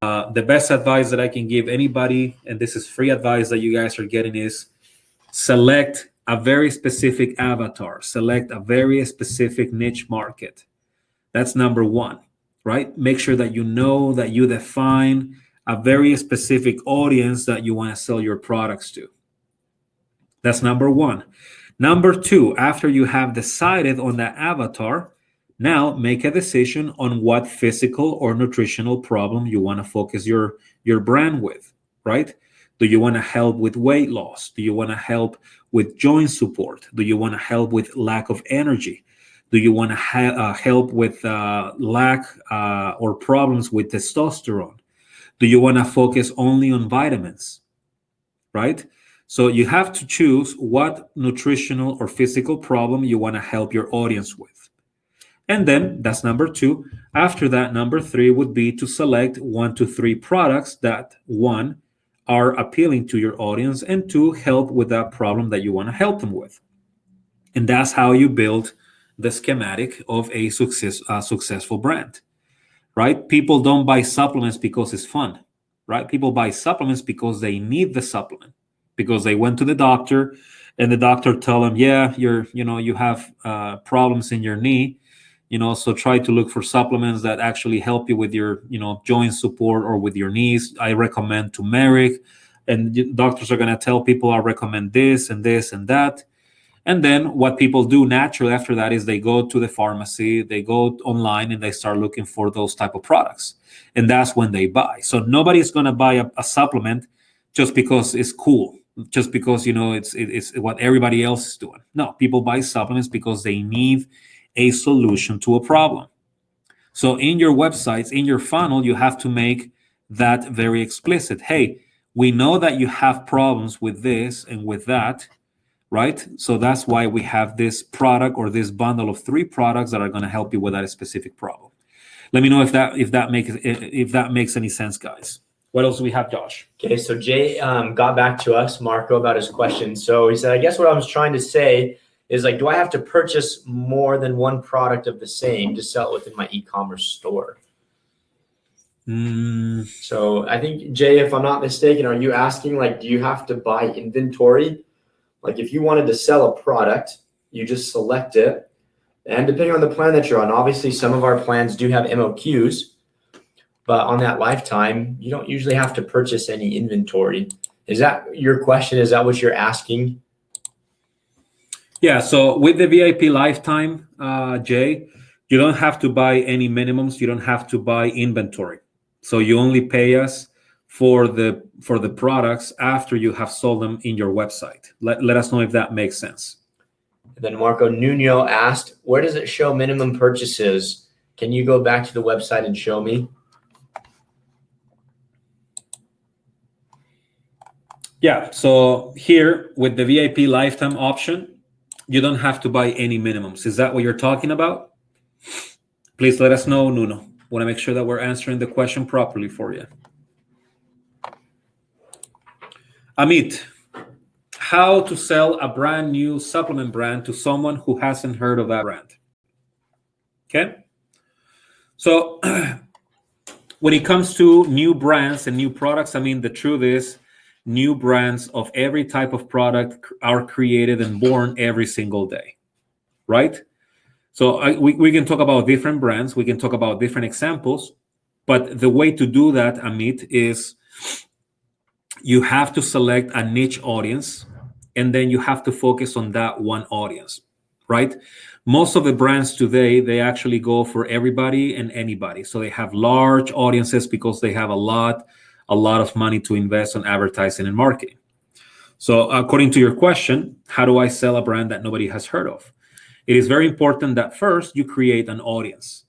S1: The best advice that I can give anybody, and this is free advice that you guys are getting, is select a very specific avatar, select a very specific niche market. That's number one, right? Make sure that you know that you define a very specific audience that you want to sell your products to. That's number one. Number two, after you have decided on that avatar, now make a decision on what physical or nutritional problem you want to focus your brand with, right? Do you want to help with weight loss? Do you want to help with joint support? Do you want to help with lack of energy? Do you want to help with lack or problems with testosterone? Do you want to focus only on vitamins, right? So you have to choose what nutritional or physical problem you want to help your audience with. And then that's number two. After that, number three would be to select 1 to 3 products that, 1, are appealing to your audience, and 2, help with that problem that you want to help them with. And that's how you build the schematic of a successful brand, right? People don't buy supplements because it's fun, right? People buy supplements because they need the supplement, because they went to the doctor and the doctor told them, yeah, you have problems in your knee. So try to look for supplements that actually help you with your, joint support or with your knees. I recommend turmeric, and doctors are going to tell people, I recommend this and this and that. And then what people do naturally after that is they go to the pharmacy, they go online, and they start looking for those type of products. And that's when they buy. So nobody's going to buy a supplement just because it's cool, just because, it's what everybody else is doing. No, people buy supplements because they need a solution to a problem. So in your websites, in your funnel, you have to make that very explicit. Hey, we know that you have problems with this and with that, right? So that's why we have this product or this bundle of 3 products that are going to help you with that specific problem. Let me know if that makes any sense, guys. What else do we have, Josh?
S2: Okay, so Jay got back to us, Marco, about his question. So he said, I guess what I was trying to say is, like, do I have to purchase more than 1 product of the same to sell it within my e-commerce store? So I think, Jay, if I'm not mistaken, are you asking, like, do you have to buy inventory? Like, if you wanted to sell a product, you just select it. And depending on the plan that you're on, obviously some of our plans do have MOQs, but on that lifetime, you don't usually have to purchase any inventory. Is that your question? Is that what you're asking?
S1: Yeah, so with the VIP lifetime, Jay, you don't have to buy any minimums. You don't have to buy inventory. So you only pay us for the products after you have sold them in your website. Let us know if that makes sense.
S2: Then Marco Nuno asked, where does it show minimum purchases? Can you go back to the website and show me?
S1: Yeah, so here with the VIP lifetime option, you don't have to buy any minimums. Is that what you're talking about? Please let us know, Nuno. Want to make sure that we're answering the question properly for you. Amit, how to sell a brand new supplement brand to someone who hasn't heard of that brand? Okay. So when it comes to new brands and new products, I mean, the truth is new brands of every type of product are created and born every single day, right? So we can talk about different brands. We can talk about different examples. But the way to do that, Amit, is you have to select a niche audience, and then you have to focus on that one audience, right? Most of the brands today, they actually go for everybody and anybody. So they have large audiences because they have a lot of money to invest on advertising and marketing. So according to your question, how do I sell a brand that nobody has heard of? It is very important that first you create an audience,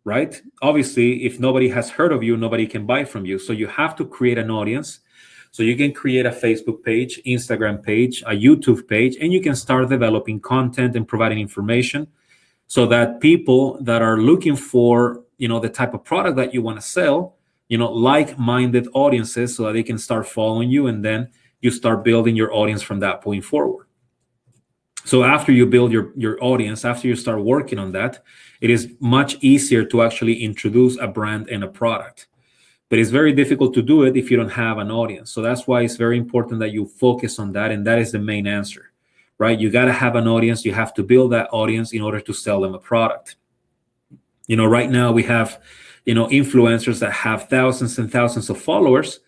S1: right? Obviously, if nobody has heard of you, nobody can buy from you. So you have to create an audience. So you can create a Facebook page, Instagram page, a YouTube page, and you can start developing content and providing information so that people that are looking for, the type of product that you want to sell, like-minded audiences, so that they can start following you, and then you start building your audience from that point forward. So after you build your audience, after you start working on that, it is much easier to actually introduce a brand and a product. But it's very difficult to do it if you don't have an audience. So that's why it's very important that you focus on that. And that is the main answer, right? You got to have an audience. You have to build that audience in order to sell them a product. Right now we have, influencers that have thousands and thousands of followers.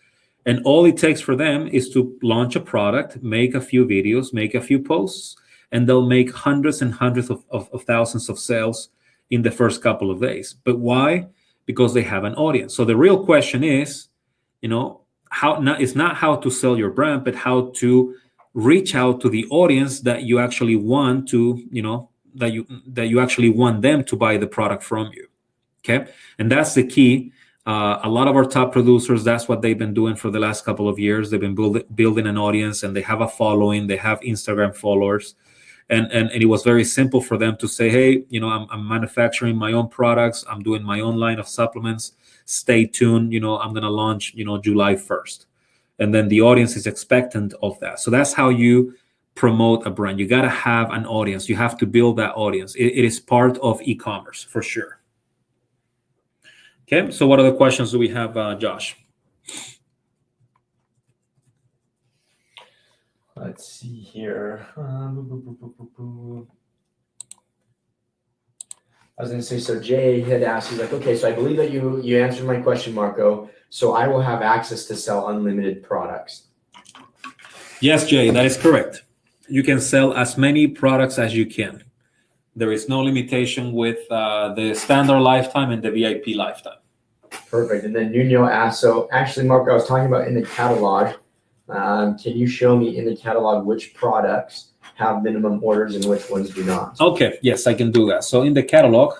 S1: And all it takes for them is to launch a product, make a few videos, make a few posts, and they'll make hundreds and hundreds of thousands of sales in the first couple of days. But why? Because they have an audience. So the real question is, it's not how to sell your brand, but how to reach out to the audience that you actually want to, that you actually want them to buy the product from you. Okay. And that's the key. A lot of our top producers, that's what they've been doing for the last couple of years. They've been building an audience, and they have a following. They have Instagram followers. And it was very simple for them to say, hey, I'm manufacturing my own products. I'm doing my own line of supplements. Stay tuned. I'm going to launch, July 1st. And then the audience is expectant of that. So that's how you promote a brand. You got to have an audience. You have to build that audience. It is part of e-commerce for sure. Okay. So what other questions do we have, Josh?
S2: Let's see here. I was going to say, so Jay had asked, he's like, okay, so I believe that you answered my question, Marco. So I will have access to sell unlimited products.
S1: Yes, Jay, that is correct. You can sell as many products as you can. There is no limitation with the standard lifetime and the VIP lifetime.
S2: Perfect. And then Nuno asked, so actually, Marco, I was talking about in the catalog. Can you show me in the catalog which products have minimum orders and which ones do not?
S1: Okay, yes, I can do that. So in the catalog,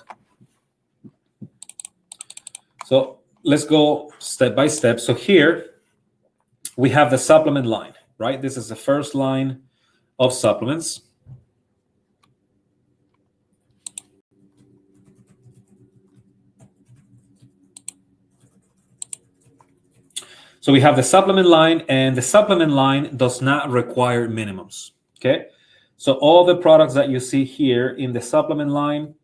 S1: so let's go step by step. So here we have the supplement line, right? This is the first line of supplements. So we have the supplement line, and the supplement line does not require minimums, okay? So all the products that you see here in the supplement line,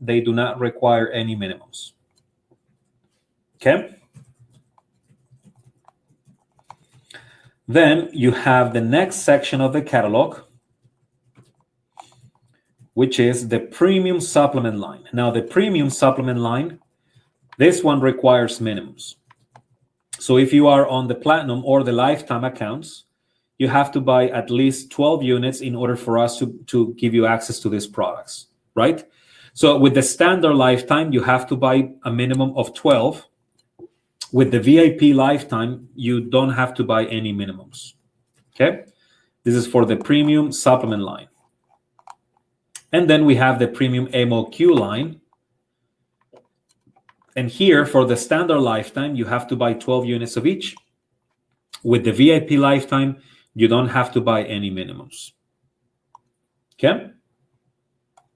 S1: they do not require any minimums, okay? Then you have the next section of the catalog, which is the premium supplement line. Now, the premium supplement line, this one requires minimums. So if you are on the platinum or the lifetime accounts, you have to buy at least 12 units in order for us to give you access to these products, right? So with the standard lifetime, you have to buy a minimum of 12. With the VIP lifetime, you don't have to buy any minimums. Okay? This is for the premium supplement line. And then we have the premium MOQ line. And here, for the standard lifetime, you have to buy 12 units of each. With the VIP lifetime, you don't have to buy any minimums. Okay?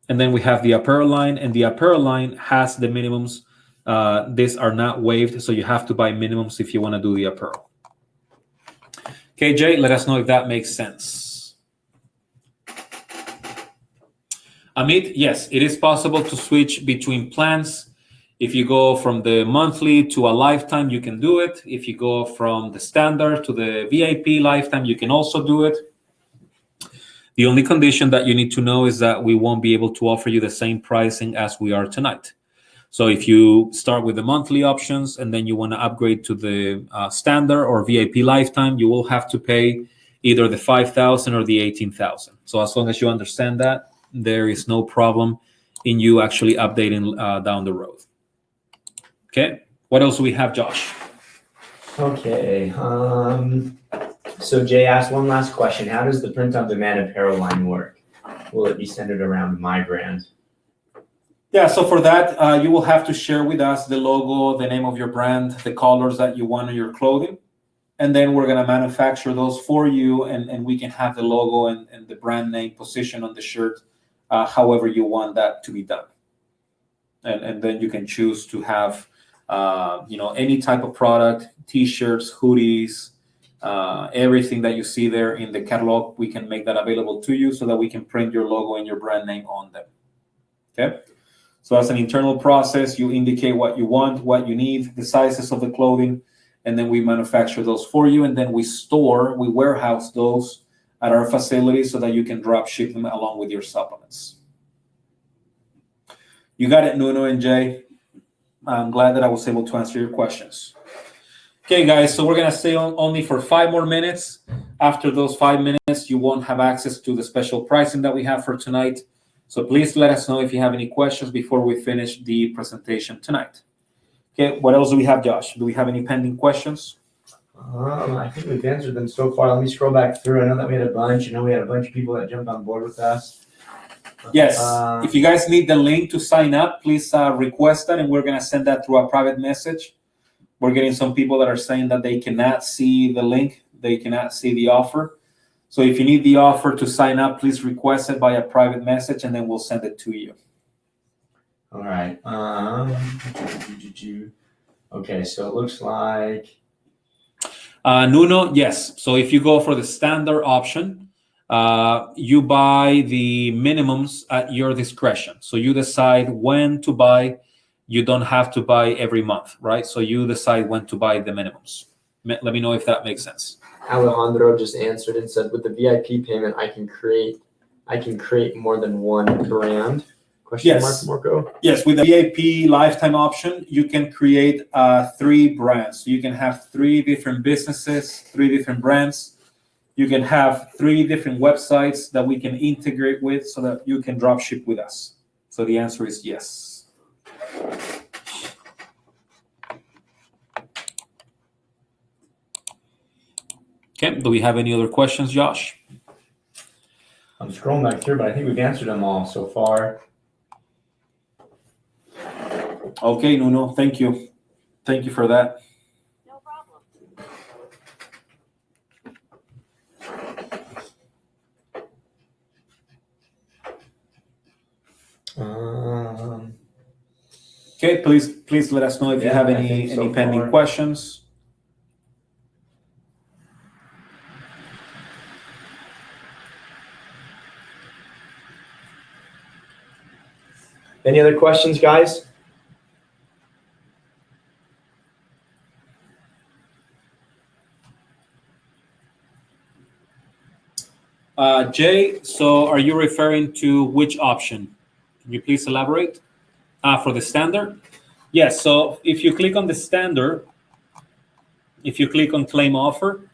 S1: And then we have the apparel line, and the apparel line has the minimums. These are not waived, so you have to buy minimums if you want to do the apparel. Okay, Jay, let us know if that makes sense. Amit, yes, it is possible to switch between plans. If you go from the monthly to a lifetime, you can do it. If you go from the standard to the VIP lifetime, you can also do it. The only condition that you need to know is that we won't be able to offer you the same pricing as we are tonight. So if you start with the monthly options and then you want to upgrade to the standard or VIP lifetime, you will have to pay either the $5,000 or the $18,000. So as long as you understand that, there is no problem in you actually updating down the road. Okay, what else do we have, Josh?
S2: Okay, so Jay asked one last question. How does the print-on-demand apparel line work? Will it be centered around my brand?
S1: Yeah, so for that, you will have to share with us the logo, the name of your brand, the colors that you want on your clothing. And then we're going to manufacture those for you, and we can have the logo and the brand name position on the shirt however you want that to be done. And then you can choose to have any type of product, t-shirts, hoodies, everything that you see there in the catalog. We can make that available to you so that we can print your logo and your brand name on them. Okay, so as an internal process, you indicate what you want, what you need, the sizes of the clothing, and then we manufacture those for you, and then we warehouse those at our facility so that you can drop ship them along with your supplements. You got it, Nuno and Jay. I'm glad that I was able to answer your questions. Okay, guys, so we're going to stay on only for 5 more minutes. After those 5 minutes, you won't have access to the special pricing that we have for tonight. So please let us know if you have any questions before we finish the presentation tonight. Okay, what else do we have, Josh? Do we have any pending questions?
S2: I think we've answered them so far. Let me scroll back through. I know that we had a bunch. I know we had a bunch of people that jumped on board with us.
S1: Yes, if you guys need the link to sign up, please request that, and we're going to send that through a private message. We're getting some people that are saying that they cannot see the link, they cannot see the offer. So if you need the offer to sign up, please request it by a private message, and then we'll send it to you.
S2: All right. Okay, so it looks like...
S1: Nuno, yes. So if you go for the standard option, you buy the minimums at your discretion. So you decide when to buy. You don't have to buy every month, right? So you decide when to buy the minimums. Let me know if that makes sense.
S2: Alejandro just answered and said, with the VIP payment, I can create more than one brand. Question mark, Marco?
S1: Yes, with the VIP lifetime option, you can create 3 brands. So you can have 3 different businesses, 3 different brands. You can have 3 different websites that we can integrate with so that you can drop ship with us. So the answer is yes. Okay, do we have any other questions, Josh?
S2: I'm scrolling back through, but I think we've answered them all so far.
S1: Okay, Nuno, thank you. Thank you for that.
S3: No problem.
S1: Okay, please let us know if you have any pending questions.
S2: Any other questions, guys?
S1: Jay, so are you referring to which option? Can you please elaborate? For the standard? Yes, so if you click on the standard, if you click on claim offer,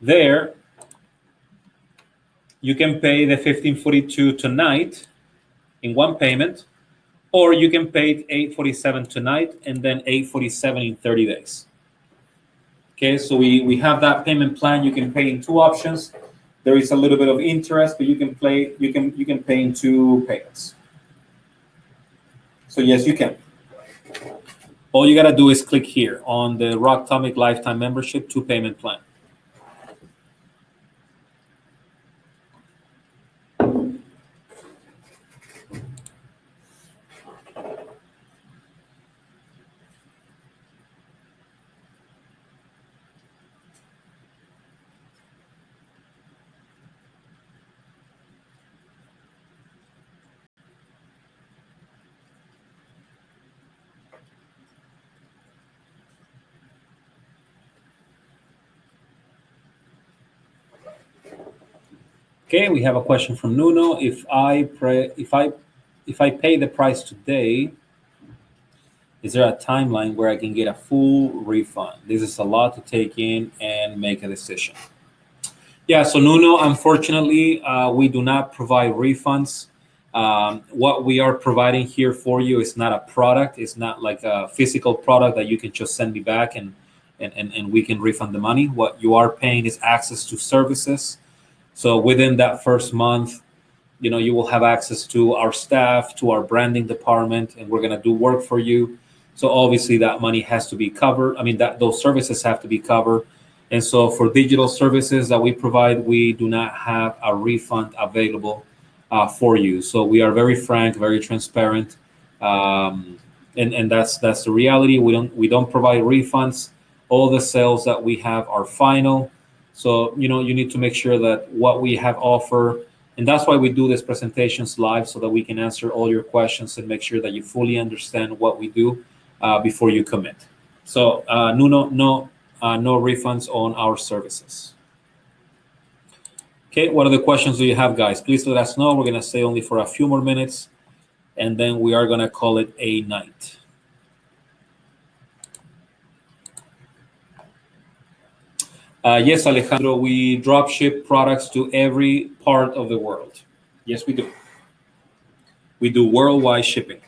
S1: there you can pay the $1,542 tonight in one payment, or you can pay $847 tonight and then $847 in 30 days. Okay, so we have that payment plan. You can pay in two options. There is a little bit of interest, but you can pay in two payments. So yes, you can. All you gotta do is click here on the Rocktomic Lifetime Membership 2 payment plan. Okay, we have a question from Nuno. If I pay the price today, is there a timeline where I can get a full refund? This is a lot to take in and make a decision. Yeah, so Nuno, unfortunately, we do not provide refunds. What we are providing here for you is not a product. It's not like a physical product that you can just send me back and we can refund the money. What you are paying is access to services. So within that first month, you will have access to our staff, to our branding department, and we're gonna do work for you. So obviously that money has to be covered. I mean, those services have to be covered. And so for digital services that we provide, we do not have a refund available for you. So we are very frank, very transparent, and that's the reality. We don't provide refunds. All the sales that we have are final. So you need to make sure that what we have offer, and that's why we do these presentations live, so that we can answer all your questions and make sure that you fully understand what we do before you commit. So Nuno, no refunds on our services. Okay, what other questions do you have, guys? Please let us know. We're gonna stay only for a few more minutes, and then we are gonna call it a night. Yes, Alejandro, we drop ship products to every part of the world. Yes, we do. We do worldwide shipping.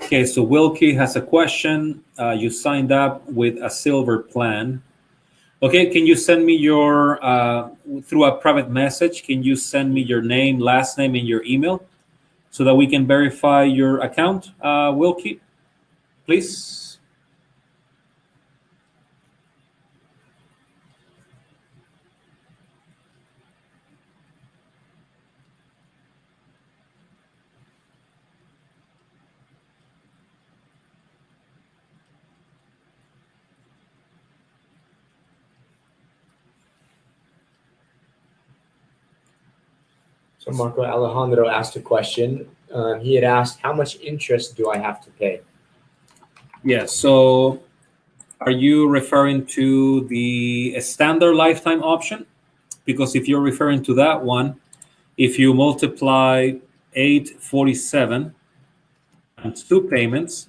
S1: Okay, so Wilkie has a question. You signed up with a silver plan. Okay, can you send me your, through a private message, can you send me your name, last name, and your email so that we can verify your account, Wilkie, please?
S2: So Marco Alejandro asked a question. He had asked, how much interest do I have to pay?
S1: Yeah, so are you referring to the standard lifetime option? Because if you're referring to that one, if you multiply 847 times 2 payments,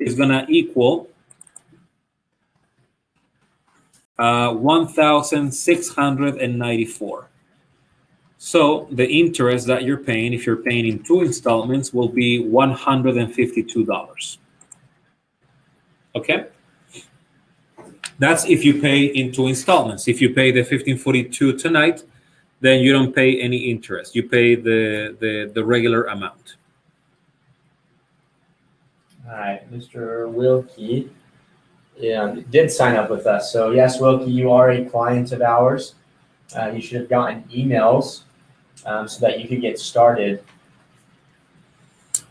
S1: it's gonna equal 1,694. So the interest that you're paying, if you're paying in 2 installments, will be $152. Okay? That's if you pay in 2 installments. If you pay the $1,542 tonight, then you don't pay any interest. You pay the regular amount.
S2: All right, Mr. Wilkie did sign up with us. So yes, Wilkie, you are a client of ours. You should have gotten emails so that you could get started.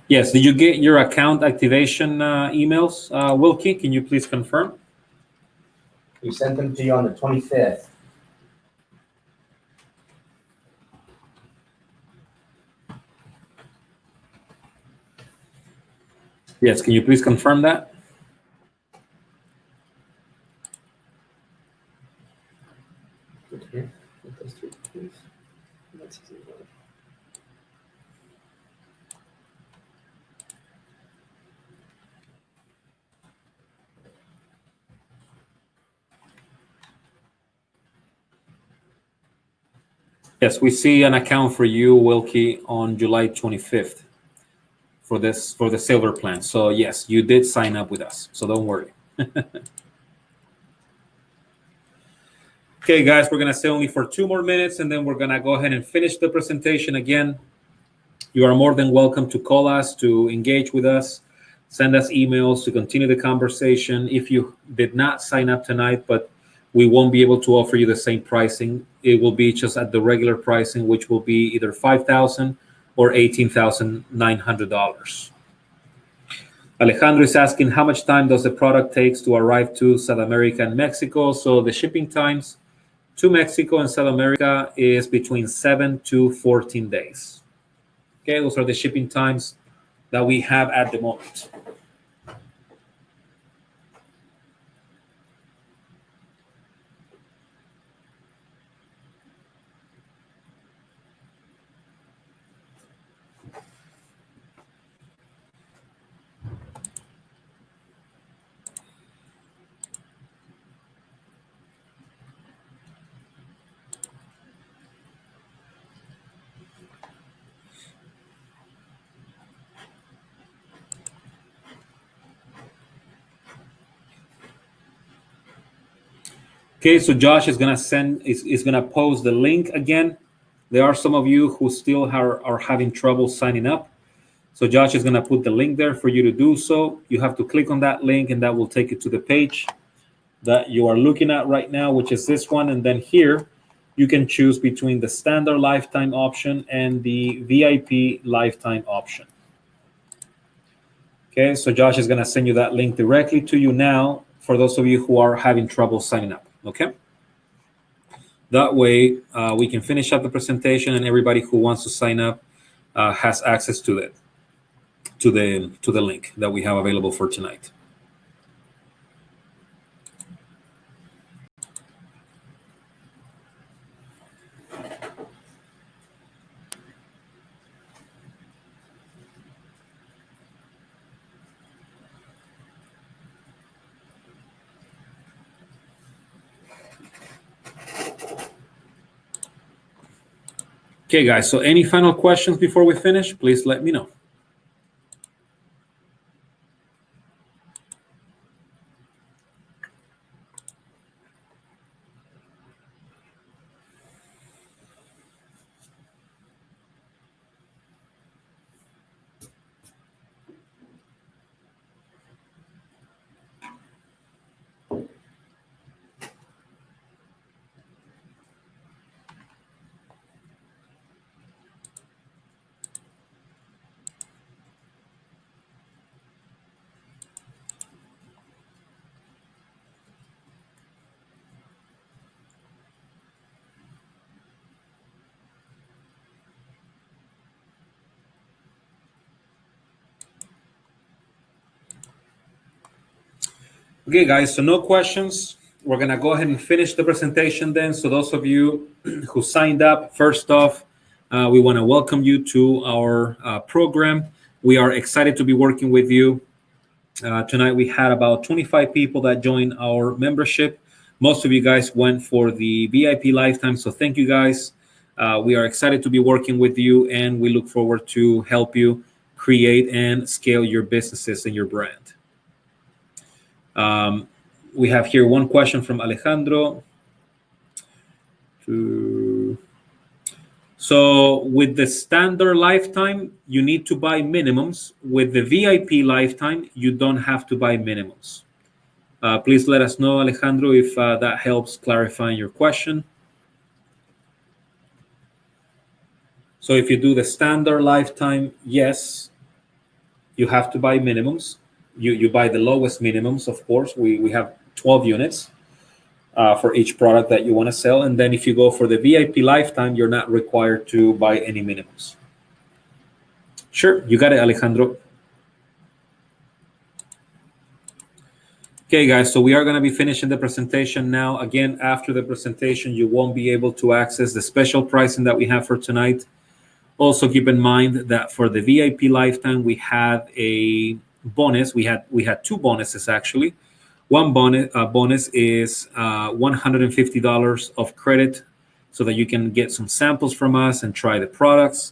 S1: Yes, did you get your account activation emails, Wilkie? Can you please confirm?
S2: We sent them to you on the 25th.
S1: Yes, can you please confirm that? Yes, we see an account for you, Wilkie, on July 25th for the silver plan. So yes, you did sign up with us. So don't worry. Okay, guys, we're gonna stay only for 2 more minutes, and then we're gonna go ahead and finish the presentation. Again, you are more than welcome to call us, to engage with us, send us emails to continue the conversation. If you did not sign up tonight, but we won't be able to offer you the same pricing, it will be just at the regular pricing, which will be either $5,000 or $18,900. Alejandro is asking, how much time does the product takes to arrive to South America and Mexico? So the shipping times to Mexico and South America is between 7 to 14 days. Okay, those are the shipping times that we have at the moment. Okay, so Josh is gonna post the link again. There are some of you who still are having trouble signing up. So Josh is gonna put the link there for you to do so. You have to click on that link, and that will take you to the page that you are looking at right now, which is this one. And then here, you can choose between the standard lifetime option and the VIP lifetime option. Okay, so Josh is gonna send you that link directly to you now for those of you who are having trouble signing up. Okay, that way we can finish up the presentation, and everybody who wants to sign up has access to it, to the link that we have available for tonight. Okay, guys, so any final questions before we finish, please let me know. Okay, guys, so no questions. We're gonna go ahead and finish the presentation then. So those of you who signed up, first off, we wanna welcome you to our program. We are excited to be working with you. Tonight we had about 25 people that joined our membership. Most of you guys went for the VIP lifetime, so thank you guys. We are excited to be working with you, and we look forward to help you create and scale your businesses and your brand. We have here one question from Alejandro. So with the standard lifetime, you need to buy minimums. With the VIP lifetime, you don't have to buy minimums. Please let us know, Alejandro, if that helps clarifying your question. So if you do the standard lifetime, yes, you have to buy minimums. You buy the lowest minimums, of course. We have 12 units for each product that you want to sell. And then if you go for the VIP lifetime, you're not required to buy any minimums. Sure, you got it, Alejandro. Okay, guys, so we are going to be finishing the presentation now. Again, after the presentation, you won't be able to access the special pricing that we have for tonight. Also, keep in mind that for the VIP lifetime, we had a bonus. We had two bonuses, actually. One bonus is $150 of credit so that you can get some samples from us and try the products.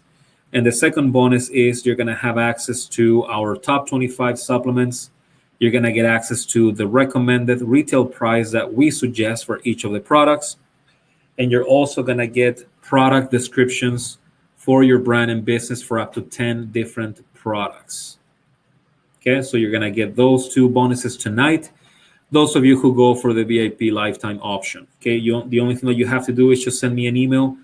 S1: And the second bonus is you're going to have access to our top 25 supplements. You're going to get access to the recommended retail price that we suggest for each of the products. And you're also going to get product descriptions for your brand and business for up to 10 different products. Okay, so you're going to get those two bonuses tonight. Those of you who go for the VIP lifetime option. Okay, the only thing that you have to do is just send me an email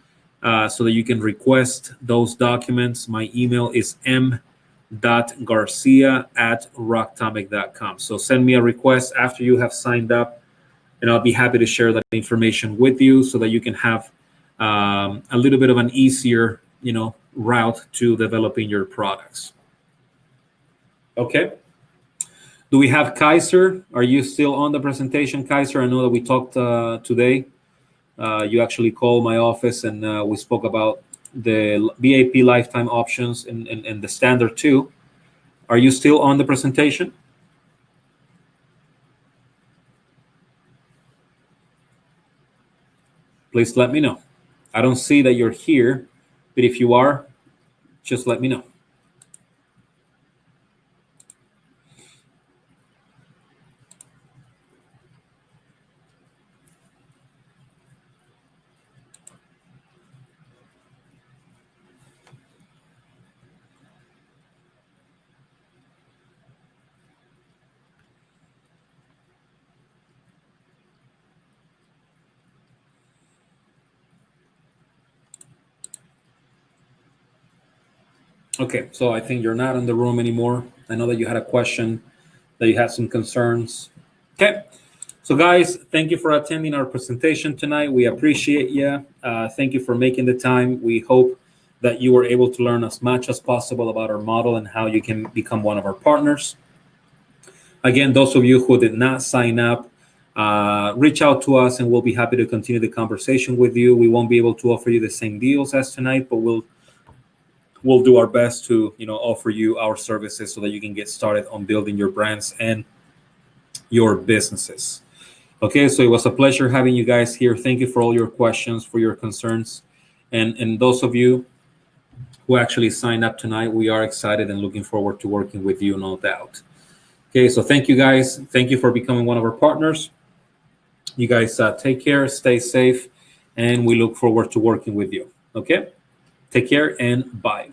S1: so that you can request those documents. My email is m.garcia@rocktomic.com. So send me a request after you have signed up, and I'll be happy to share that information with you so that you can have a little bit of an easier, route to developing your products. Okay. Do we have Kaiser? Are you still on the presentation, Kaiser? I know that we talked today. You actually called my office and we spoke about the VIP lifetime options and the standard too. Are you still on the presentation? Please let me know. I don't see that you're here, but if you are, just let me know. Okay, so I think you're not in the room anymore. I know that you had a question, that you had some concerns. Okay, so guys, thank you for attending our presentation tonight. We appreciate you. Thank you for making the time. We hope that you were able to learn as much as possible about our model and how you can become one of our partners. Again, those of you who did not sign up, reach out to us and we'll be happy to continue the conversation with you. We won't be able to offer you the same deals as tonight, but we'll do our best to offer you our services so that you can get started on building your brands and your businesses. Okay, so it was a pleasure having you guys here. Thank you for all your questions, for your concerns, and those of you who actually signed up tonight, we are excited and looking forward to working with you, no doubt. Okay, so thank you guys. Thank you for becoming one of our partners. You guys take care, stay safe, and we look forward to working with you. Okay? Take care and bye.